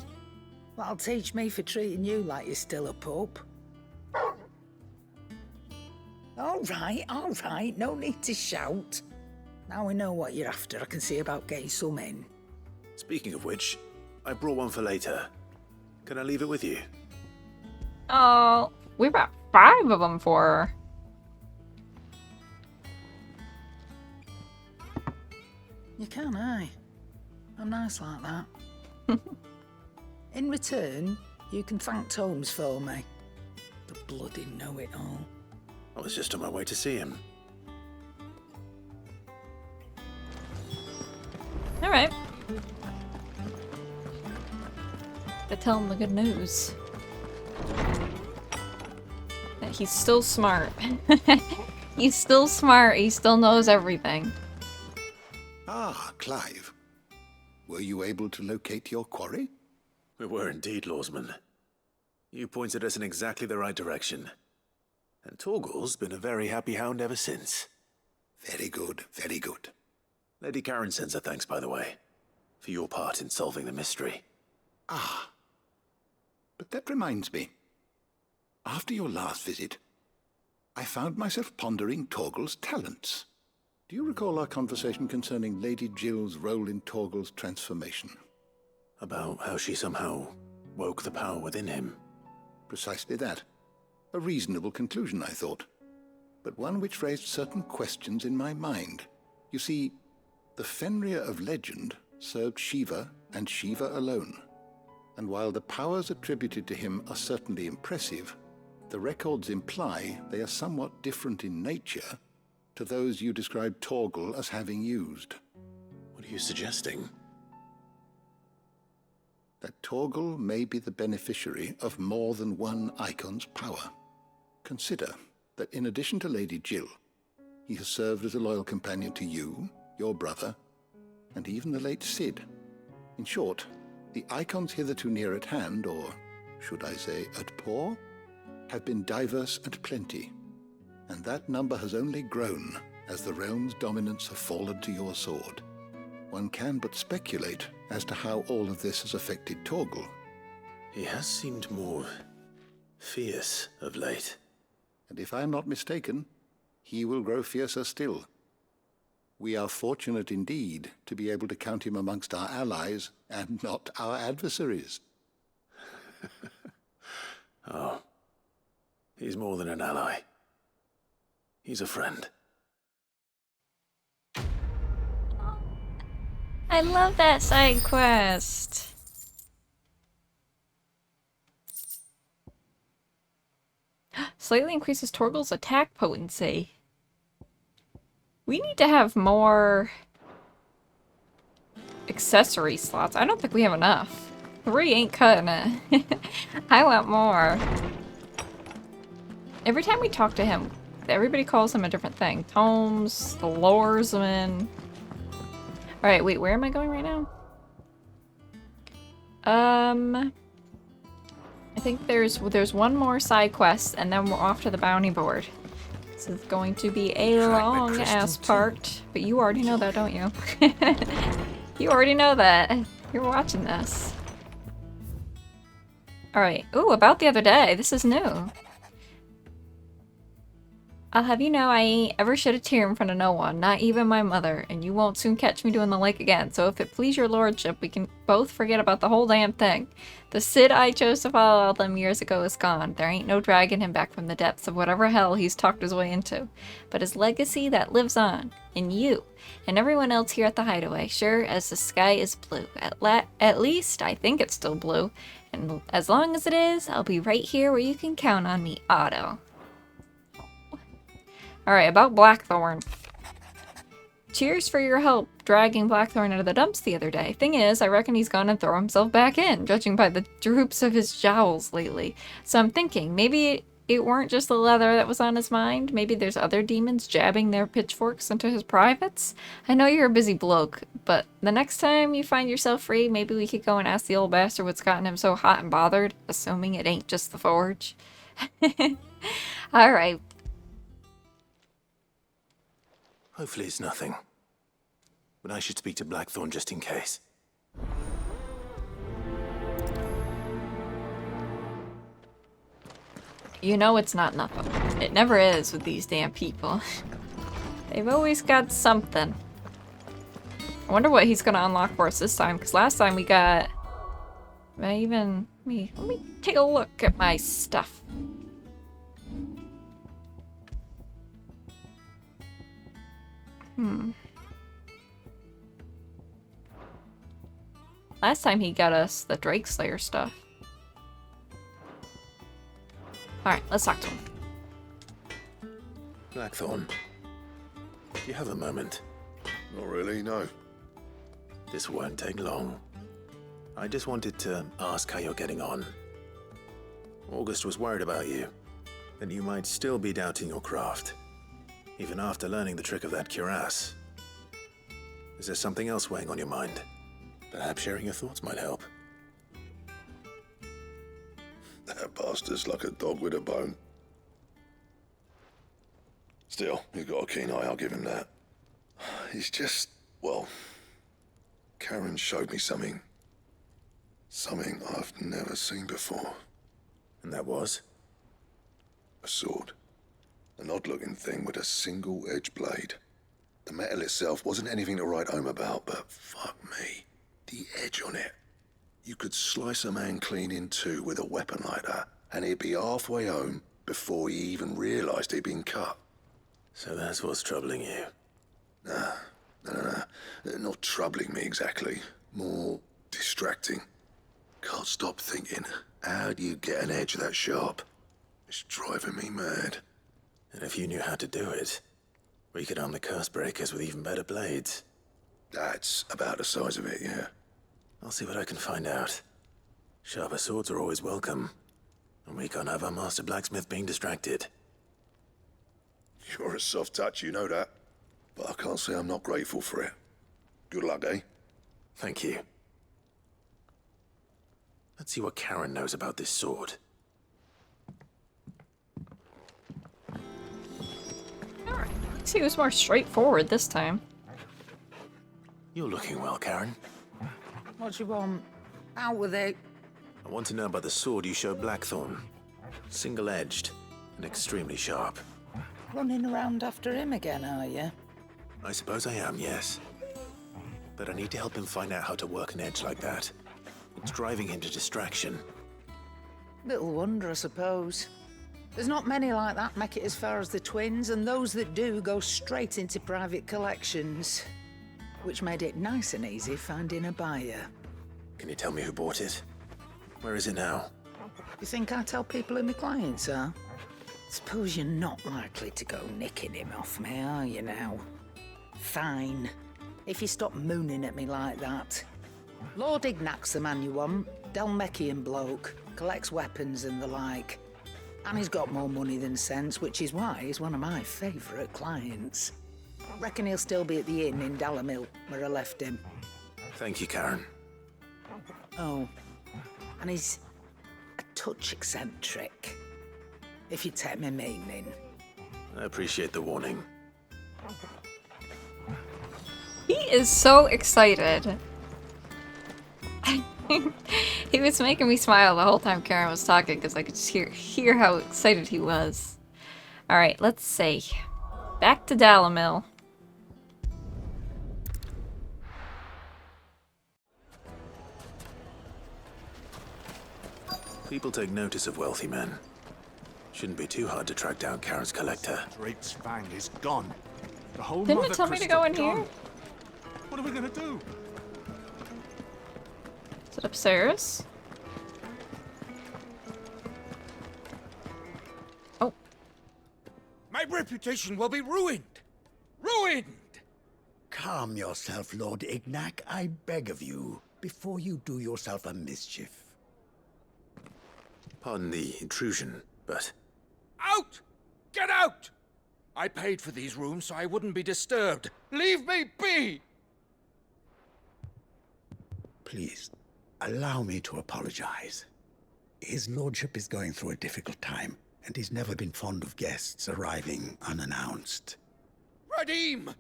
That'll teach me for treating you like you're still a pup. All right, no need to shout. Now we know what you're after, I can see about getting some in. Speaking of which, I brought one for later. Can I leave it with you? Oh, we brought 5 of them for her. You can, eh? I'm nice like that. In return, you can thank Tomes for me. The bloody know-it-all. I was just on my way to see him. Alright. Gotta tell him the good news. That he's still smart. He's still smart, he still knows everything. Ah, Clive. Were you able to locate your quarry? We were indeed, lawsman. You pointed us in exactly the right direction. And Torgal's been a very happy hound ever since. Very good, very good. Lady Karen sends her thanks, by the way, for your part in solving the mystery. Ah. But that reminds me. After your last visit, I found myself pondering Torgal's talents. Do you recall our conversation concerning Lady Jill's role in Torgal's transformation? About how she somehow woke the power within him. Precisely that. A reasonable conclusion, I thought. But one which raised certain questions in my mind. You see, the Fenrir of legend served Shiva and Shiva alone. And while the powers attributed to him are certainly impressive, the records imply they are somewhat different in nature to those you described Torgal as having used. What are you suggesting? That Torgal may be the beneficiary of more than one icon's power. Consider that in addition to Lady Jill, he has served as a loyal companion to you, your brother, and even the late Cid. In short, the icons hitherto near at hand, or should I say at paw, have been diverse and plenty, and that number has only grown as the realm's dominance have fallen to your sword. One can but speculate as to how all of this has affected Torgal. He has seemed more fierce of late. And if I am not mistaken, he will grow fiercer still. We are fortunate indeed to be able to count him amongst our allies and not our adversaries. Oh, he's more than an ally. He's a friend. I love that side quest. Slightly increases Torgal's attack potency. We need to have more accessory slots. I don't think we have enough. 3 ain't cutting it. I want more. Every time we talk to him, everybody calls him a different thing. Tomes, the Loresman. Alright, wait, where am I going right now? I think there's one more side quest, and then we're off to the bounty board. This is going to be a long-ass part, but you already know that, don't you? You already know that. You're watching this. Alright. Ooh, about the other day. This is new. I'll have you know I ain't ever shed a tear in front of no one, not even my mother, and you won't soon catch me doing the like again, so if it please your lordship, we can both forget about the whole damn thing. The Cid I chose to follow all them years ago is gone. There ain't no dragging him back from the depths of whatever hell he's talked his way into. But his legacy, that lives on, in you, and everyone else here at the Hideaway, sure as the sky is blue. At least, I think it's still blue, and as long as it is, I'll be right here where you can count on me, Otto. Alright, about Blackthorn. Cheers for your help dragging Blackthorn out of the dumps the other day. Thing is, I reckon he's gone and throw himself back in, judging by the droops of his jowls lately. So I'm thinking, maybe it weren't just the leather that was on his mind. Maybe there's other demons jabbing their pitchforks into his privates. I know you're a busy bloke, but the next time you find yourself free, maybe we could go and ask the old bastard what's gotten him so hot and bothered, assuming it ain't just the forge. Alright. Hopefully it's nothing. But I should speak to Blackthorn just in case. You know it's not nothing. It never is with these damn people. They've always got something. I wonder what he's gonna unlock for us this time, because last time we got... let me take a look at my stuff. Last time he got us the Drake Slayer stuff. Alright, let's talk to him. Blackthorn, do you have a moment? Not really, no. This won't take long. I just wanted to ask how you're getting on. August was worried about you, that you might still be doubting your craft, even after learning the trick of that cuirass. Is there something else weighing on your mind? Perhaps sharing your thoughts might help. That bastard's like a dog with a bone. Still, he's got a keen eye, I'll give him that. He's just, well, Karen showed me something. Something I've never seen before. And that was? A sword. An odd-looking thing with a single-edged blade. The metal itself wasn't anything to write home about, but fuck me. The edge on it. You could slice a man clean in two with a weapon like that, and he'd be halfway home before he even realized he'd been cut. So that's what's troubling you? Nah. Not troubling me exactly. More distracting. Can't stop thinking, how do you get an edge that sharp? It's driving me mad. And if you knew how to do it, we could arm the curse breakers with even better blades. That's about the size of it, yeah. I'll see what I can find out. Sharper swords are always welcome. And we can't have our master blacksmith being distracted. You're a soft touch, you know that. But I can't say I'm not grateful for it. Good luck, eh? Thank you. Let's see what Karen knows about this sword. Alright, he was more straightforward this time. You're looking well, Karen. What you want? Out with it. I want to know about the sword you showed Blackthorn. Single-edged and extremely sharp. Running around after him again, are you? I suppose I am, yes. But I need to help him find out how to work an edge like that. It's driving him to distraction. Little wonder, I suppose. There's not many like that make it as far as the twins, and those that do go straight into private collections. Which made it nice and easy finding a buyer. Can you tell me who bought it? Where is it now? You think I tell people who my clients are? Suppose you're not likely to go nicking him off me, are you now? Fine. If you stop mooning at me like that. Lord Ignac's the man you want. Dalmekian bloke. Collects weapons and the like. And he's got more money than sense, which is why he's one of my favourite clients. Reckon he'll still be at the inn in Dalamil, where I left him. Thank you, Karen. Oh, and he's a touch eccentric, if you take my meaning. I appreciate the warning. He is so excited. He was making me smile the whole time Karen was talking because I could just hear how excited he was. Alright, let's see. Back to Dalamil. People take notice of wealthy men. Shouldn't be too hard to track down Karen's collector. Drake's Fang is gone. The whole Didn't mother it tell me to crystal go in gone. here? What are we gonna do? Is it upstairs? Oh. My reputation will be ruined! Ruined! Calm yourself, Lord Ignac, I beg of you, before you do yourself a mischief. Pardon the intrusion, but... Out! Get out! I paid for these rooms so I wouldn't be disturbed. Leave me be! Please, allow me to apologize. His lordship is going through a difficult time, and he's never been fond of guests arriving unannounced. Radim!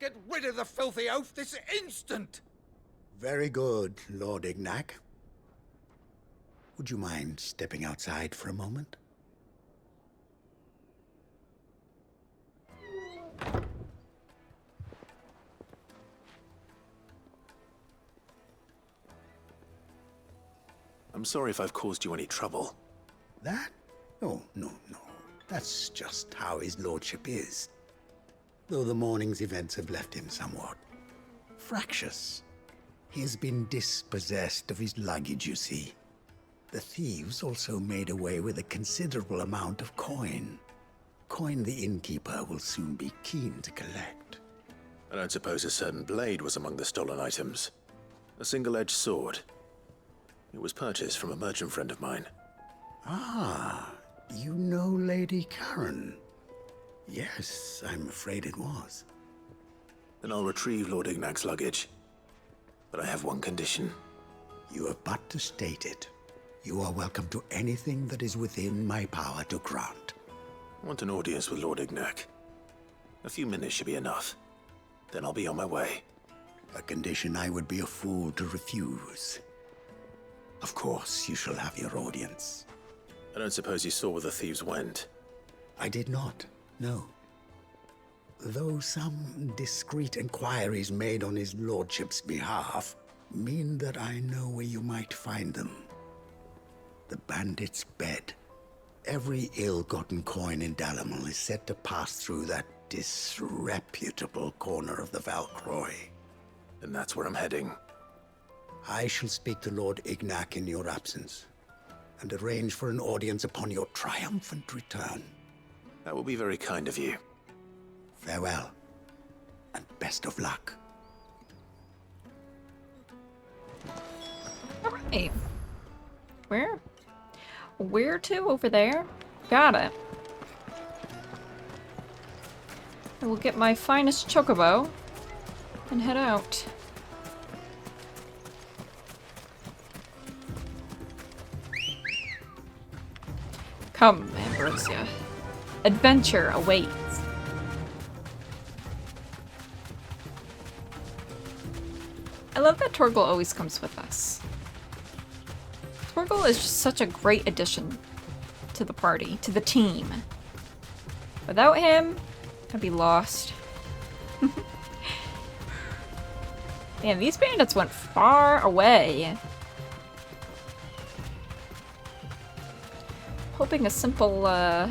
Get rid of the filthy oaf this instant! Very good, Lord Ignac. Would you mind stepping outside for a moment? I'm sorry if I've caused you any trouble. That? Oh, no. That's just how his lordship is. Though the morning's events have left him somewhat fractious. He has been dispossessed of his luggage, you see. The thieves also made away with a considerable amount of coin. Coin the innkeeper will soon be keen to collect. I don't suppose a certain blade was among the stolen items. A single-edged sword. It was purchased from a merchant friend of mine. Ah, you know Lady Karen? Yes, I'm afraid it was. Then I'll retrieve Lord Ignac's luggage. But I have one condition. You have but to state it. You are welcome to anything that is within my power to grant. I want an audience with Lord Ignac. A few minutes should be enough. Then I'll be on my way. A condition I would be a fool to refuse. Of course, you shall have your audience. I don't suppose you saw where the thieves went. I did not, no. Though some discreet inquiries made on his lordship's behalf mean that I know where you might find them. The bandit's bed. Every ill-gotten coin in Dalamil is said to pass through that disreputable corner of the Valcroy. And that's where I'm heading. I shall speak to Lord Ignac in your absence, and arrange for an audience upon your triumphant return. That will be very kind of you. Farewell, and best of luck. Alright. Where to? Over there? Got it. I will get my finest chocobo and head out. Come, Ambrosia. Adventure awaits. I love that Torgal always comes with us. Torgal is just such a great addition to the party, to the team. Without him, I'd be lost. Man, these bandits went far away. Hoping a simple,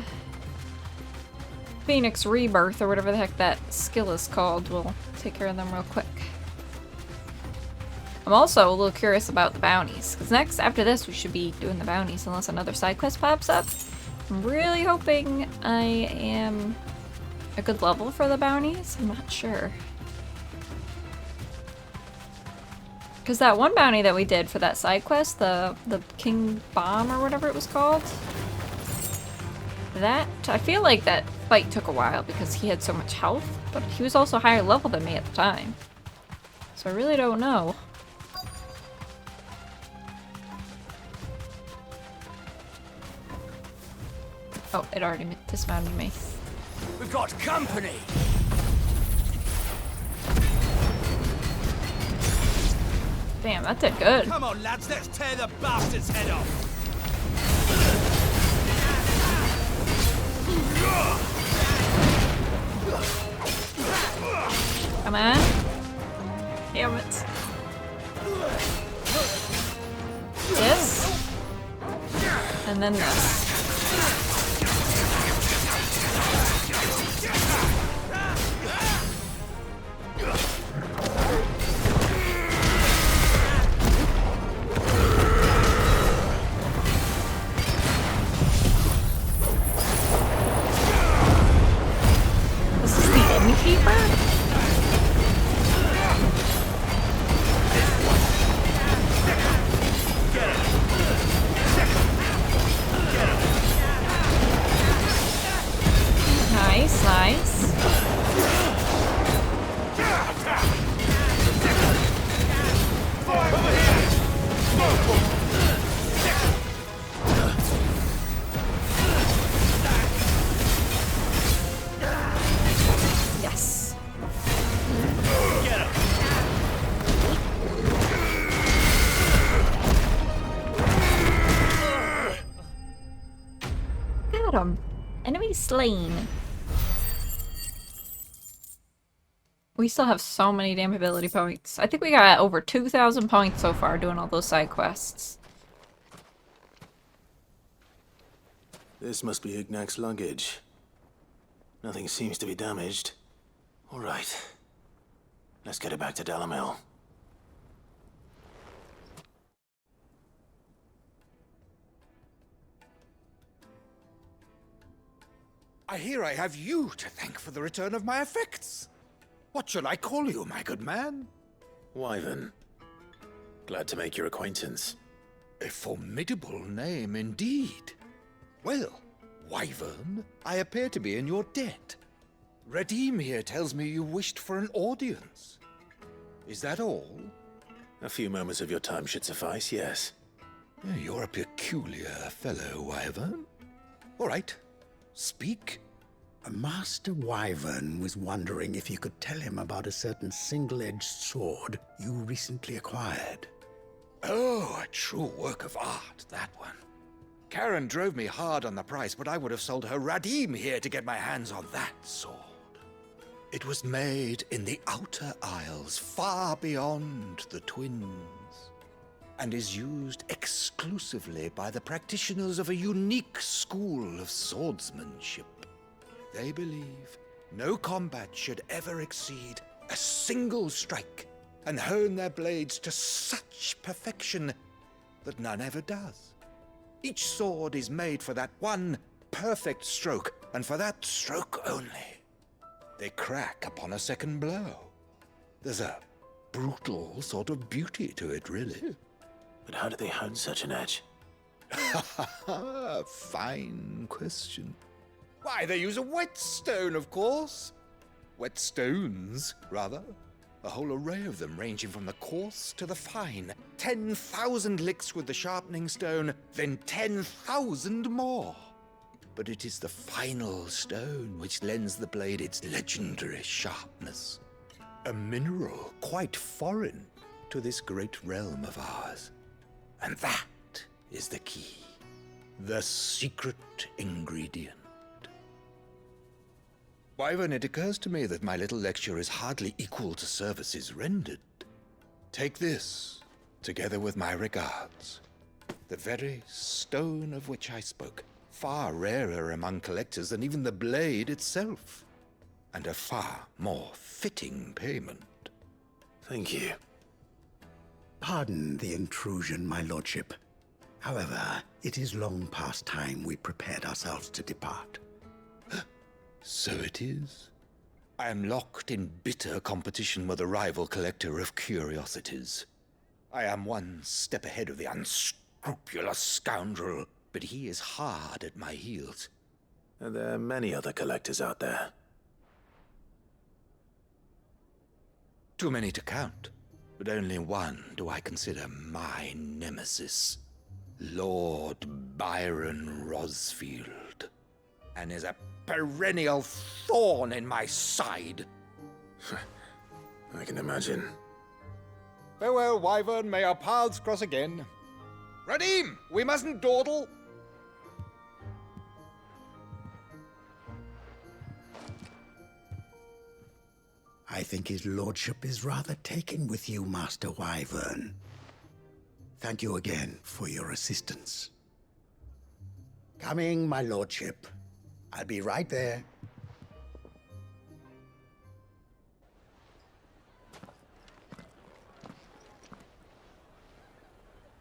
Phoenix Rebirth, or whatever the heck that skill is called, will take care of them real quick. I'm also a little curious about the bounties, because next, after this, we should be doing the bounties, unless another side quest pops up. I'm really hoping I am a good level for the bounties. I'm not sure. Because that one bounty that we did for that side quest, the King Bomb or whatever it was called, that, I feel like that fight took a while because he had so much health, but he was also higher level than me at the time. So I really don't know. Oh, it already dismounted me. We've got company! Damn, that did good. Come on, lads, let's tear the bastard's head off! Come on. Damn it. This. And then this. This is the innkeeper? Nice, nice. Yes. Got him. Enemy slain. We still have so many damn ability points. I think we got over 2,000 points so far doing all those side quests. This must be Ignac's luggage. Nothing seems to be damaged. All right. Let's get it back to Dalamil. I hear I have you to thank for the return of my effects. What shall I call you, my good man? Wyvern. Glad to make your acquaintance. A formidable name indeed. Well, Wyvern, I appear to be in your debt. Redeem here tells me you wished for an audience. Is that all? A few moments of your time should suffice, yes. You're a peculiar fellow, Wyvern. All right, speak. Master Wyvern was wondering if you could tell him about a certain single-edged sword you recently acquired. Oh, a true work of art, that one. Karen drove me hard on the price, but I would have sold her Radim here to get my hands on that sword. It was made in the Outer Isles, far beyond the Twins, and is used exclusively by the practitioners of a unique school of swordsmanship. They believe no combat should ever exceed a single strike, and hone their blades to such perfection that none ever does. Each sword is made for that one perfect stroke, and for that stroke only. They crack upon a second blow. There's a brutal sort of beauty to it, really. But how do they hone such an edge? Fine question. Why, they use a whetstone, of course. Whetstones, rather. A whole array of them, ranging from the coarse to the fine. 10,000 licks with the sharpening stone, then 10,000 more. But it is the final stone which lends the blade its legendary sharpness. A mineral quite foreign to this great realm of ours. And that is the key. The secret ingredient. Wyvern, it occurs to me that my little lecture is hardly equal to services rendered. Take this, together with my regards. The very stone of which I spoke, far rarer among collectors than even the blade itself, and a far more fitting payment. Thank you. Pardon the intrusion, my lordship. However, it is long past time we prepared ourselves to depart. So it is. I am locked in bitter competition with a rival collector of curiosities. I am one step ahead of the unscrupulous scoundrel, but he is hard at my heels. Are there many other collectors out there? Too many to count, but only one do I consider my nemesis. Lord Byron Rosfield, and is a perennial thorn in my side. I can imagine. Farewell, Wyvern. May our paths cross again. Radim, we mustn't dawdle. I think his lordship is rather taken with you, Master Wyvern. Thank you again for your assistance. Coming, my lordship. I'll be right there.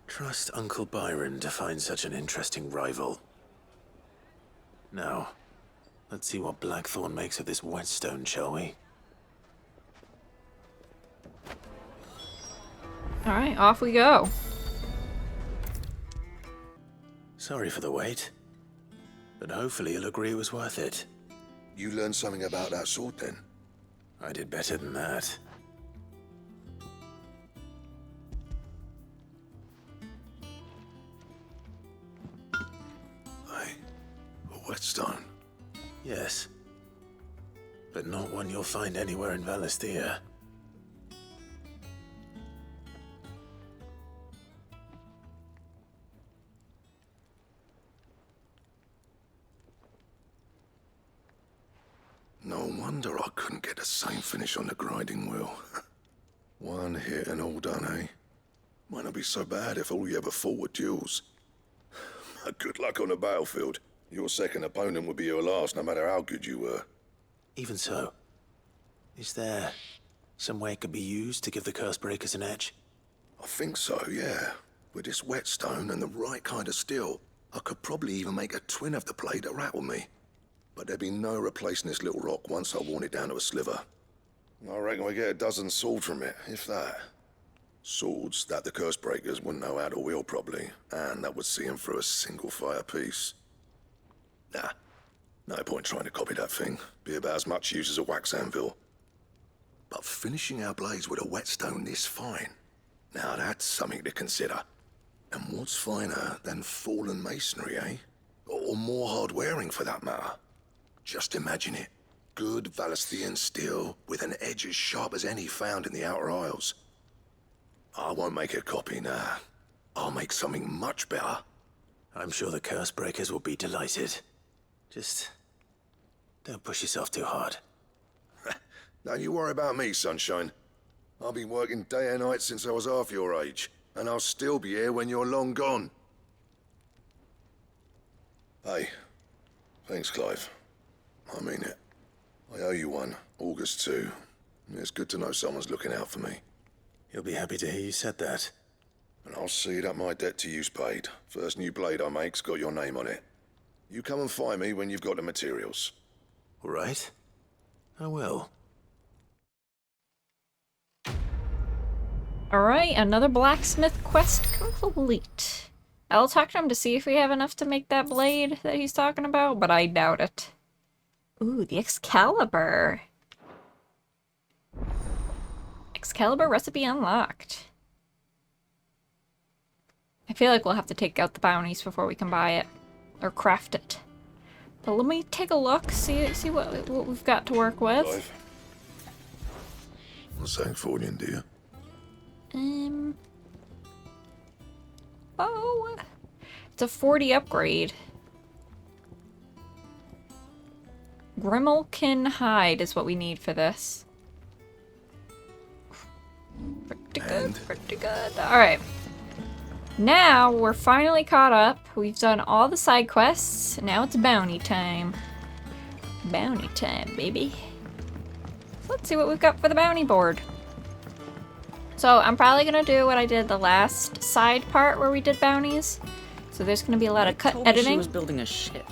Trust Uncle Byron to find such an interesting rival. Now, let's see what Blackthorn makes of this whetstone, shall we? Alright, off we go. Sorry for the wait, but hopefully you'll agree it was worth it. You learned something about that sword, then? I did better than that. A whetstone? Yes. But not one you'll find anywhere in Valisthea. No wonder I couldn't get the same finish on the grinding wheel. One hit and all done, eh? Might not be so bad if all you ever fought were duels. Good luck on the battlefield. Your second opponent would be your last, no matter how good you were. Even so, is there some way it could be used to give the Cursebreakers an edge? I think so, yeah. With this whetstone and the right kind of steel, I could probably even make a twin of the blade that rattled me. But there'd be no replacing this little rock once I worn it down to a sliver. I reckon we get a dozen swords from it, if that. Swords that the Cursebreakers wouldn't know how to wield properly, and that would see them through a single fire piece. Nah, no point trying to copy that thing. Be about as much use as a wax anvil. But finishing our blades with a whetstone this fine, now that's something to consider. And what's finer than fallen masonry, eh? Or more hard-wearing, for that matter. Just imagine it. Good Valisthean steel with an edge as sharp as any found in the Outer Isles. I won't make a copy, nah. I'll make something much better. I'm sure the Cursebreakers will be delighted. Just don't push yourself too hard. Don't you worry about me, sunshine. I've been working day and night since I was half your age, and I'll still be here when you're long gone. Hey, thanks, Clive. I mean it. I owe you one, August too. It's good to know someone's looking out for me. He'll be happy to hear you said that. And I'll see that my debt to you's paid. First new blade I make's got your name on it. You come and find me when you've got the materials. All right. I will. Alright, another blacksmith quest complete. I'll talk to him to see if we have enough to make that blade that he's talking about, but I doubt it. Ooh, the Excalibur. Excalibur recipe unlocked. I feel like we'll have to take out the bounties before we can buy it. Or craft it. But let me take a look, see what we've got to work with. Clive. What's that for you, dear? Oh, it's a 40 upgrade. Grimalkin hide is what we need for this. Pretty good, pretty good. Alright. Now we're finally caught up. We've done all the side quests. Now it's bounty time. Bounty time, baby. Let's see what we've got for the bounty board. So I'm probably gonna do what I did the last side part where we did bounties. So there's gonna be a lot of cut editing. She was building a ship.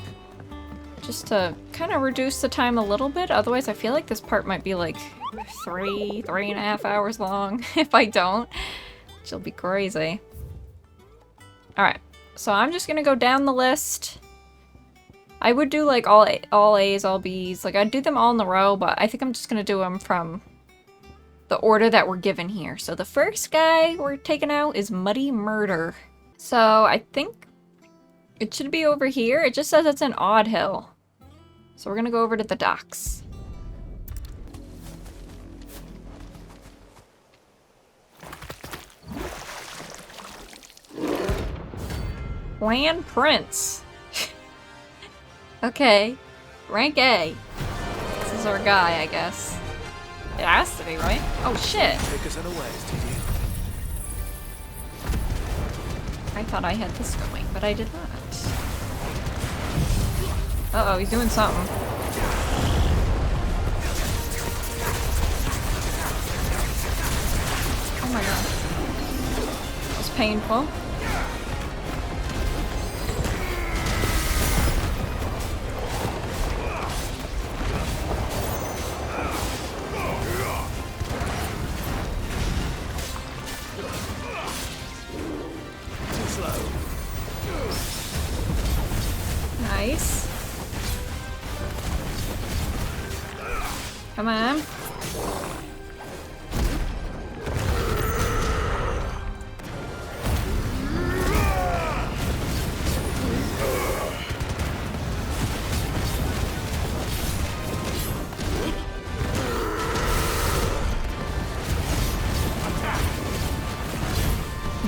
Just to kind of reduce the time a little bit. Otherwise, I feel like this part might be like 3.5 hours long if I don't. Which will be crazy. Alright, so I'm just gonna go down the list. I would do like all A's, all B's. Like I'd do them all in a row, but I think I'm just gonna do them from the order that we're given here. So the first guy we're taking out is Muddy Murder. So I think it should be over here. It just says it's in Odd Hill. So we're gonna go over to the docks. Land Prince. Okay. Rank A. This is our guy, I guess. It has to be, right? Oh shit! Take us unawares, did you? I thought I had this going, but I did not. Uh-oh, he's doing something. Oh my god. That was painful. Nice. Come on.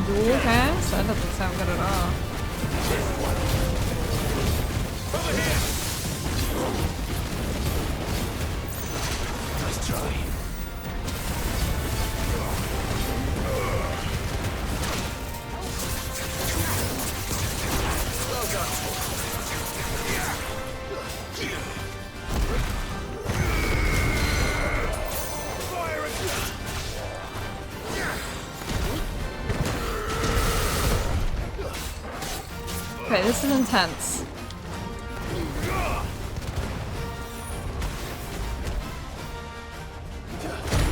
Dual cast? That doesn't sound good at all. Nice try. Well done. Okay, this is intense.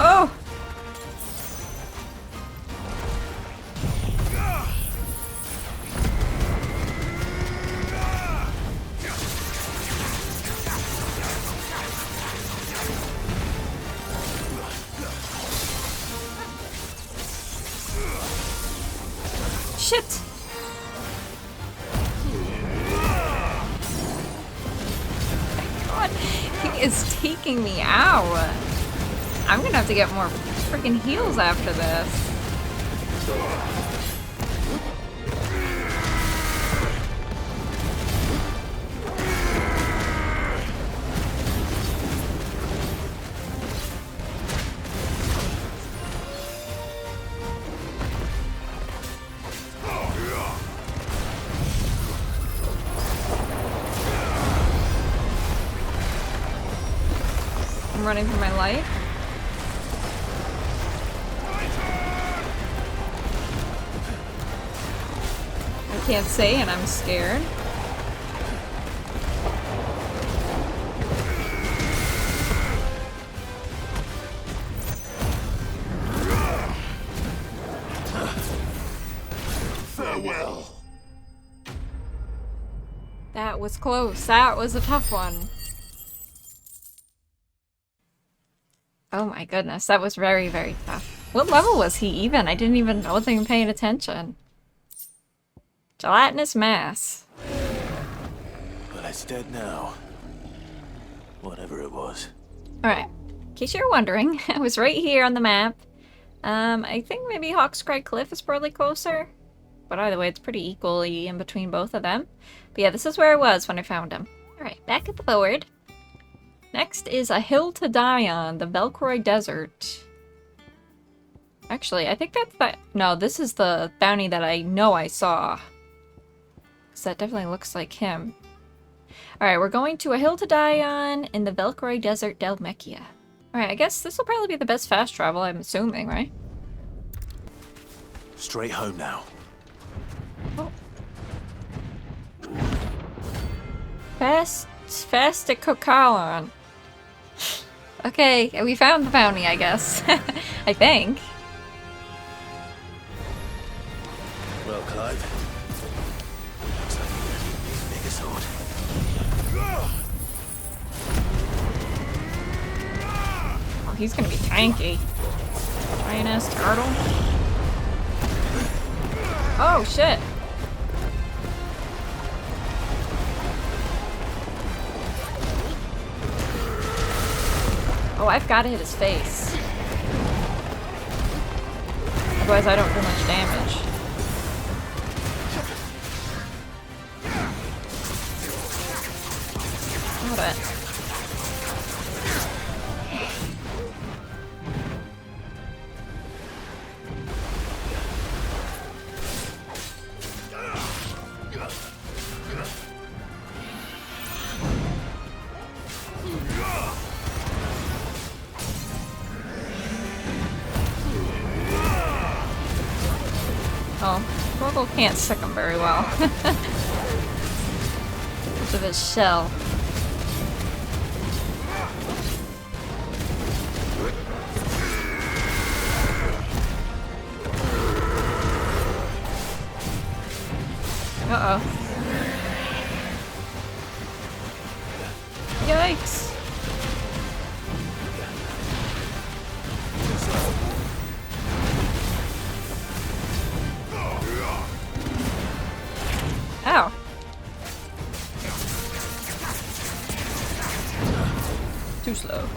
Oh! Shit! God, he is taking me out. I'm gonna have to get more freaking heals after this. I'm running for my life. I can't say and I'm scared. Farewell. That was close. That was a tough one. Oh my goodness, that was very, very tough. What level was he even? I didn't even know, wasn't even paying attention. Gelatinous mass. Well, it's dead now. Whatever it was. Alright, in case you're wondering, I was right here on the map. I think maybe Hawkscry Cliff is probably closer. But either way, it's pretty equally in between both of them. But yeah, this is where I was when I found him. Alright, back at the forward. Next is A Hill to Die On, the Velcroy Desert. Actually, I think that's that. No, this is the bounty that I know I saw. Because that definitely looks like him. Alright, we're going to A Hill to Die On in the Velcroy Desert Delmechia. Alright, I guess this will probably be the best fast travel, I'm assuming, right? Straight home now. Oh. Fast to Kokalon. Okay, we found the bounty, I guess. I think. Well, Clive. Looks like you make a sword. Oh, he's gonna be tanky. Giant ass turtle. Oh shit. Oh, I've got to hit his face. Otherwise I don't do much damage. Got it. Muggle can't stick him very well. Because of his shell. Uh-oh. Yikes. Ow. Too slow.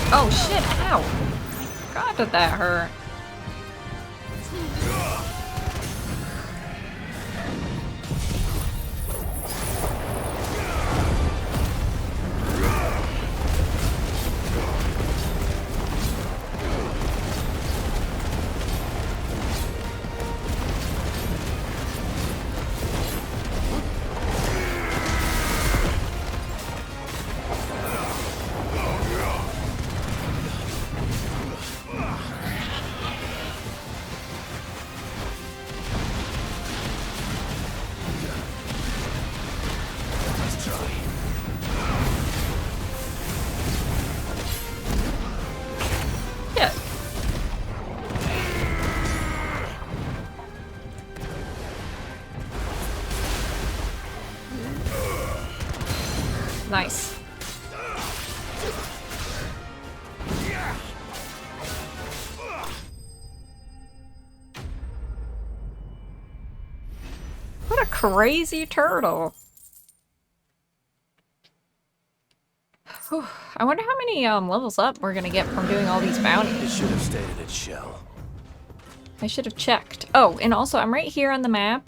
Oh shit, ow! God, did that hurt. Nice. What a crazy turtle. Whew. I wonder how many levels up we're gonna get from doing all these bounties. It should have stayed in its shell. I should have checked. Oh, and also I'm right here on the map.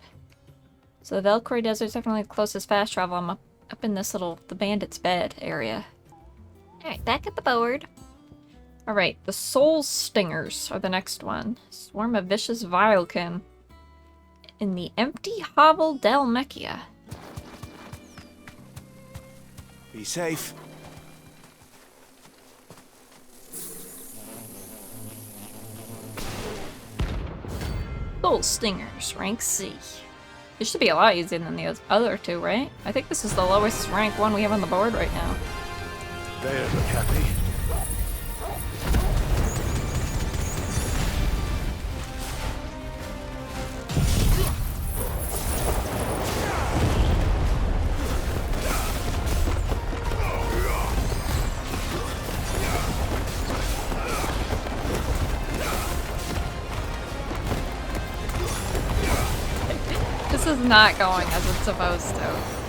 So the Velcroy Desert's definitely the closest fast travel. I'm up in this little, the bandit's bed area. Alright, back at the board. Alright, the Soul Stingers are the next one. Swarm of Vicious Vilekin. In the Empty Hovel Del Mechia. Be safe. Soul Stingers, rank C. This should be a lot easier than the other two, right? I think this is the lowest rank one we have on the board right now. They don't look happy. This is not going as it's supposed to.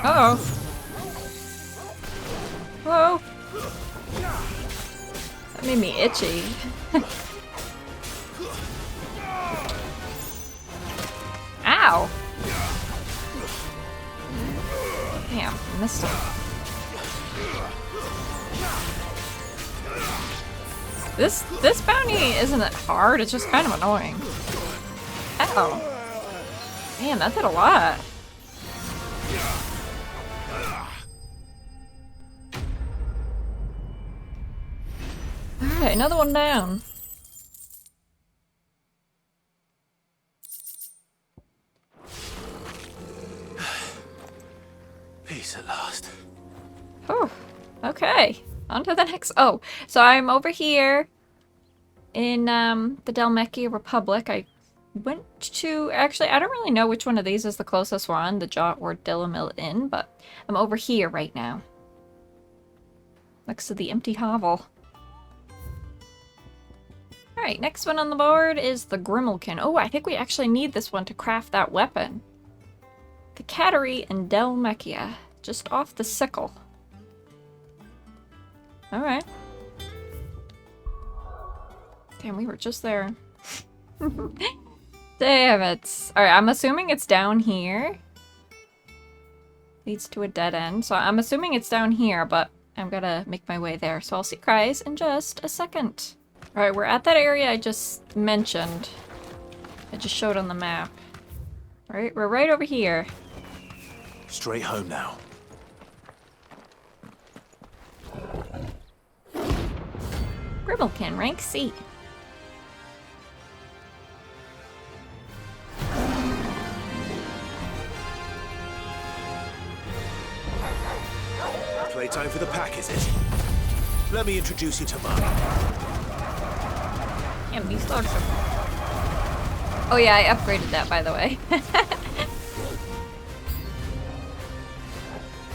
Uh-oh. Whoa. That made me itchy. Ow! Damn, I missed it. This bounty isn't that hard, it's just kind of annoying. Ow. Man, that did a lot. Alright, another one down. Peace at last. Oh, okay. On to the next. Oh, so I'm over here in the Del Mechia Republic. I went to, actually, I don't really know which one of these is the closest one, the Jot or Dillamil Inn, but I'm over here right now. Next to the empty hovel. Alright, next one on the board is the Grimalkin. Oh, I think we actually need this one to craft that weapon. The Cattery and Delmechia, just off the sickle. Alright. Damn, we were just there. Damn it. Alright, I'm assuming it's down here. Leads to a dead end. So I'm assuming it's down here, but I'm gonna make my way there. So I'll see Cries in just a second. Alright, we're at that area I just mentioned. I just showed on the map. Alright, we're right over here. Straight home now. Grimalkin, rank C. Playtime for the pack, is it? Let me introduce you to mine. Damn, these dogs are... Oh yeah, I upgraded that, by the way.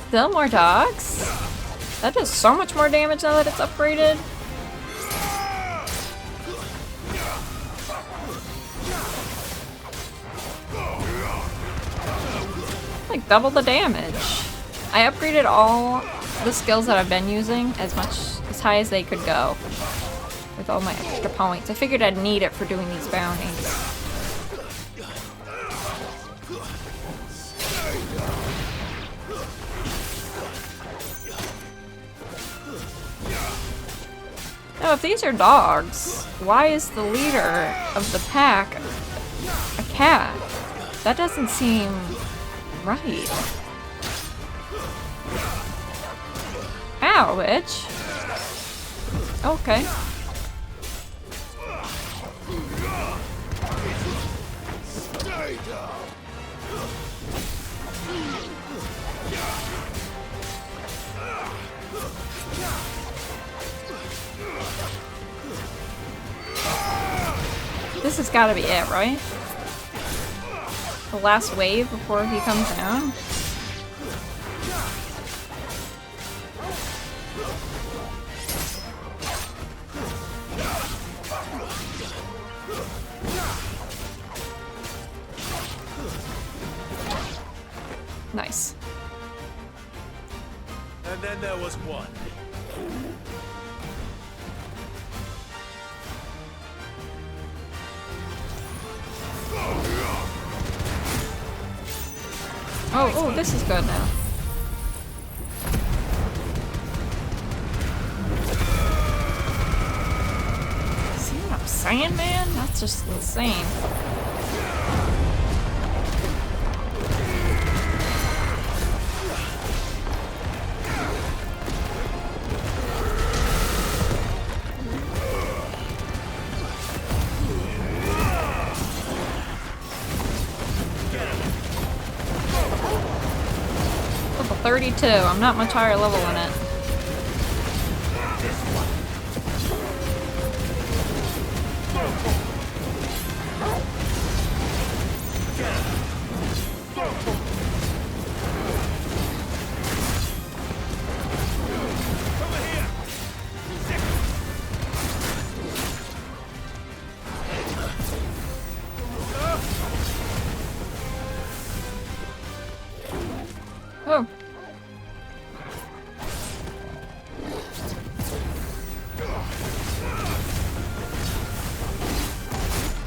Still more dogs? That does so much more damage now that it's upgraded. Like double the damage. I upgraded all the skills that I've been using as high as they could go. With all my extra points. I figured I'd need it for doing these bounties. Now, if these are dogs, why is the leader of the pack a cat? That doesn't seem right. Ow, bitch. Okay. This has got to be it, right? The last wave before he comes down? Nice. And then there was one. Oh, this is good now. See what I'm saying, man? That's just insane. Level 32. I'm not much higher level than it. Oh.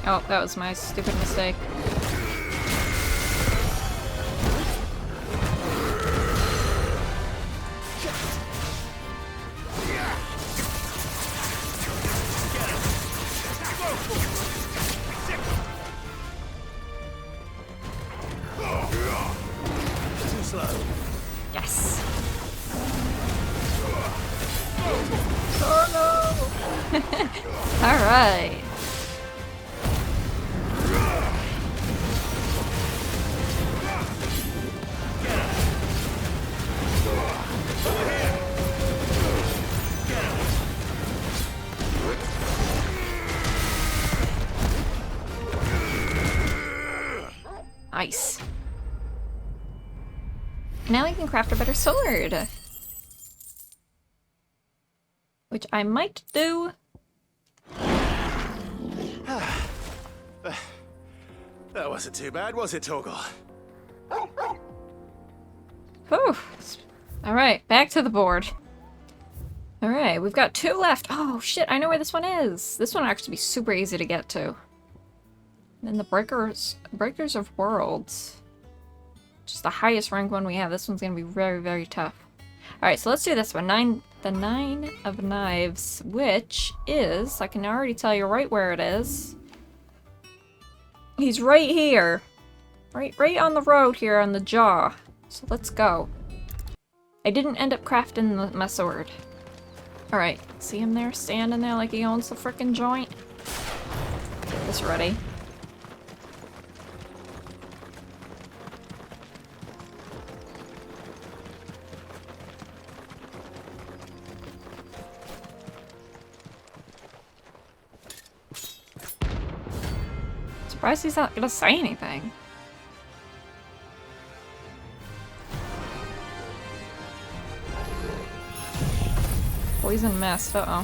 Oh, that was my stupid mistake. Too slow. Yes. Oh no! All right. Nice. Now we can craft a better sword. Which I might do That wasn't too bad, was it, Torgal? Whew. Alright, back to the board. Alright, we've got 2 left. Oh shit, I know where this one is. This one will actually be super easy to get to. And then the Breakers of Worlds. Just the highest rank one we have. This one's gonna be very, very tough. Alright, so let's do this one. The 9 of Knives, which is, I can already tell you right where it is. He's right here. Right on the road here on the jaw. So let's go. I didn't end up crafting my sword. Alright, see him there standing there like he owns the frickin' joint? Get this ready. Surprised he's not gonna say anything. Poison mist, uh-oh.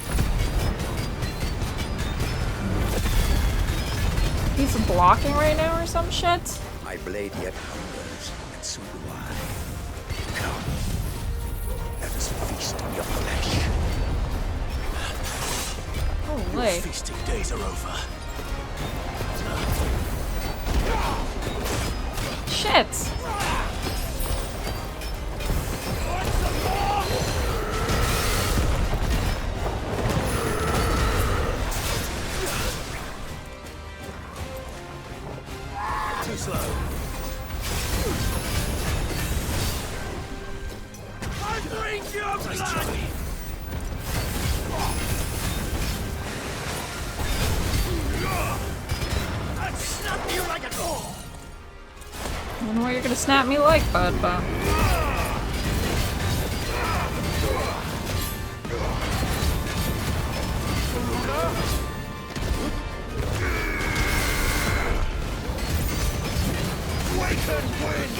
He's blocking right now or some shit? My blade yet hungers, and so do I. Come, let us feast on your flesh. Holy. Your feasting days are over. Shit! Too slow. I bring your blood! I'd snap you like a dog! I don't know what you're gonna snap me like, bud, but... Wake and win!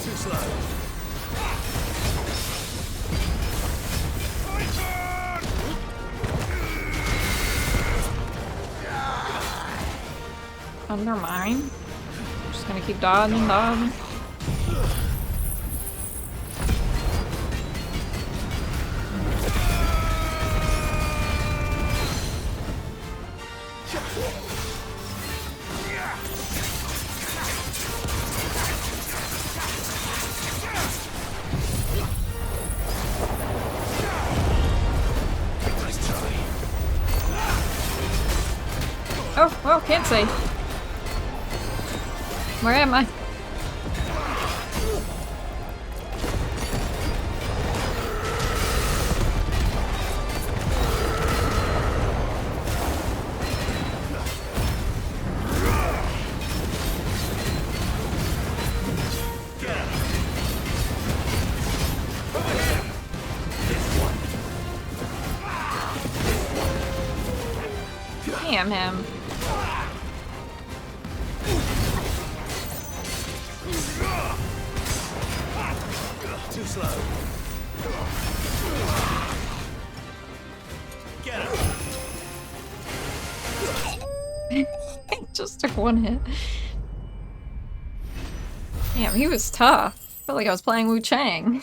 Too slow. Undermine? Just gonna keep dodging. Oh, well, can't say. Where am I? Damn him. Too slow. Get him. Just took one hit. Damn, he was tough. I felt like I was playing Wu Chang.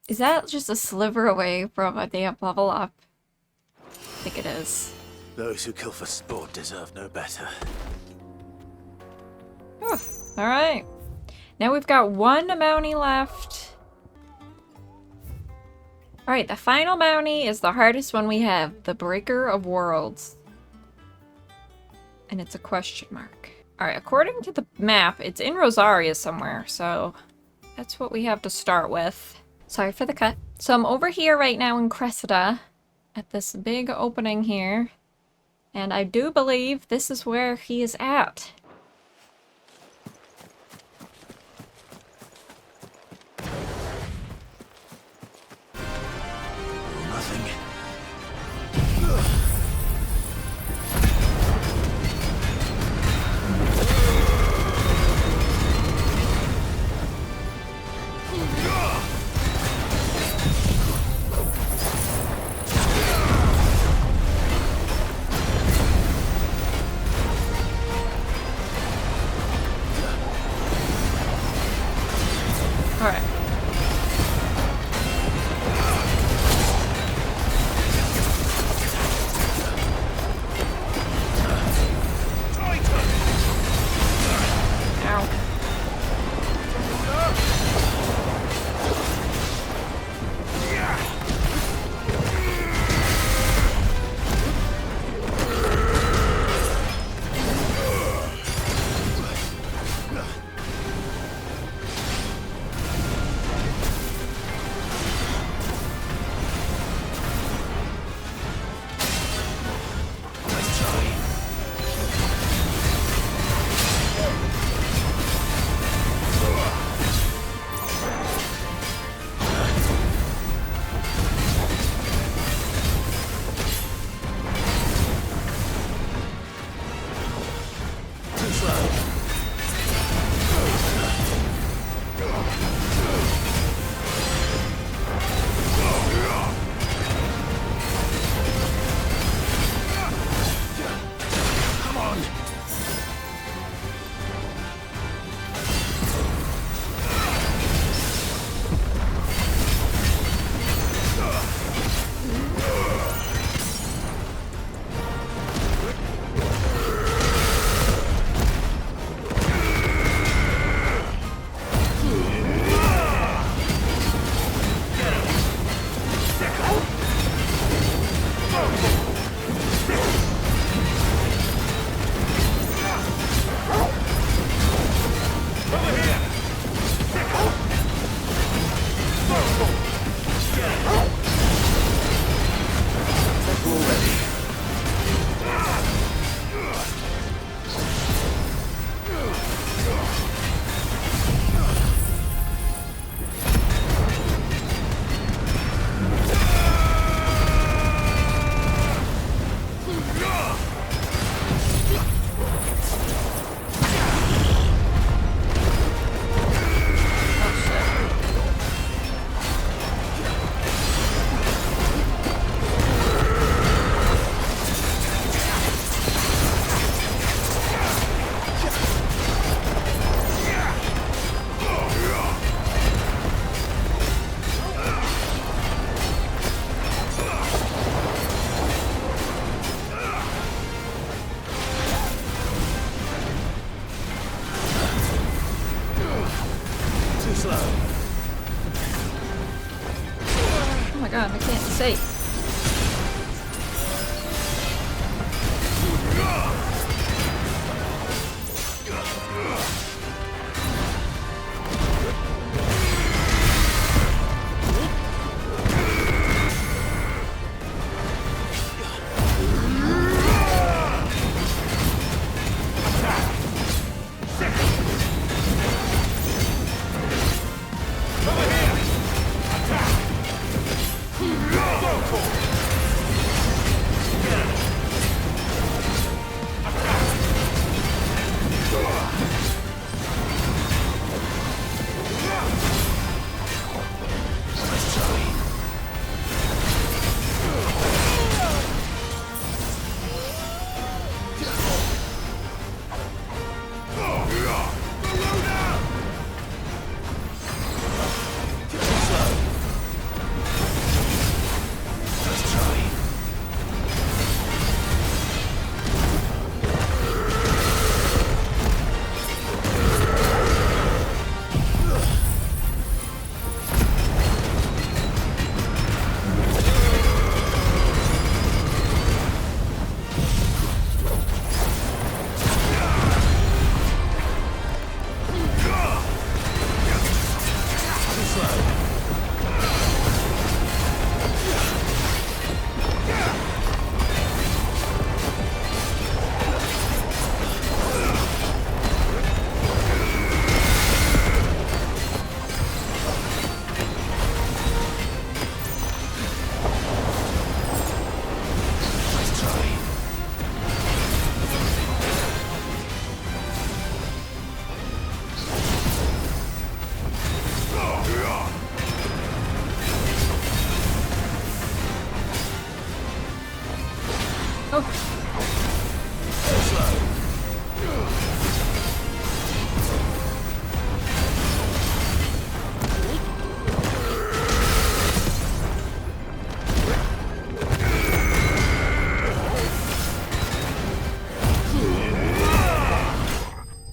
Is that just a sliver away from a damn level up? I think it is. Those who kill for sport deserve no better. Alright. Now we've got one bounty left. Alright, the final bounty is the hardest one we have. The Breaker of Worlds. And it's a question mark. Alright, according to the map, it's in Rosaria somewhere, so that's what we have to start with. Sorry for the cut. So I'm over here right now in Cressida, at this big opening here. And I do believe this is where he is at.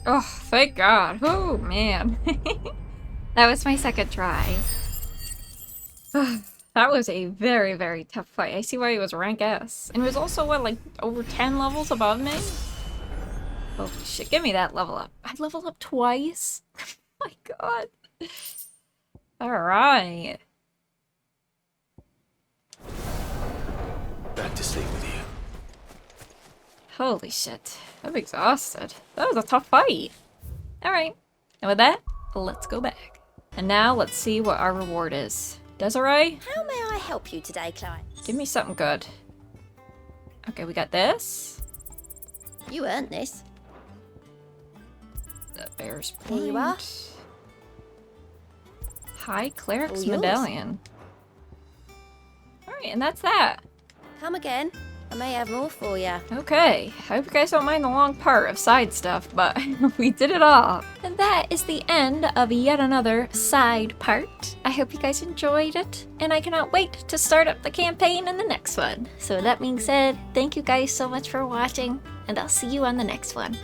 Oh, thank God. Oh, man. That was my second try. That was a very, very tough fight. I see why he was rank S. And it was also, what, like, over 10 levels above me? Holy shit, give me that level up. I leveled up twice? Oh my God. Alright. Back to sleep with you. Holy shit. I'm exhausted. That was a tough fight. Alright. And with that, let's go back. And now let's see what our reward is. Desiree? How may I help you today, Clive? Give me something good. Okay, we got this. You earned this. The bear's point. Here you are. High Cleric's All yours. Medallion. Alright, and that's that. Come again. I may have more for you. Okay, I hope you guys don't mind the long part of side stuff, but we did it all. And that is the end of yet another side part. I hope you guys enjoyed it, and I cannot wait to start up the campaign in the next one. So that being said, thank you guys so much for watching, and I'll see you on the next one.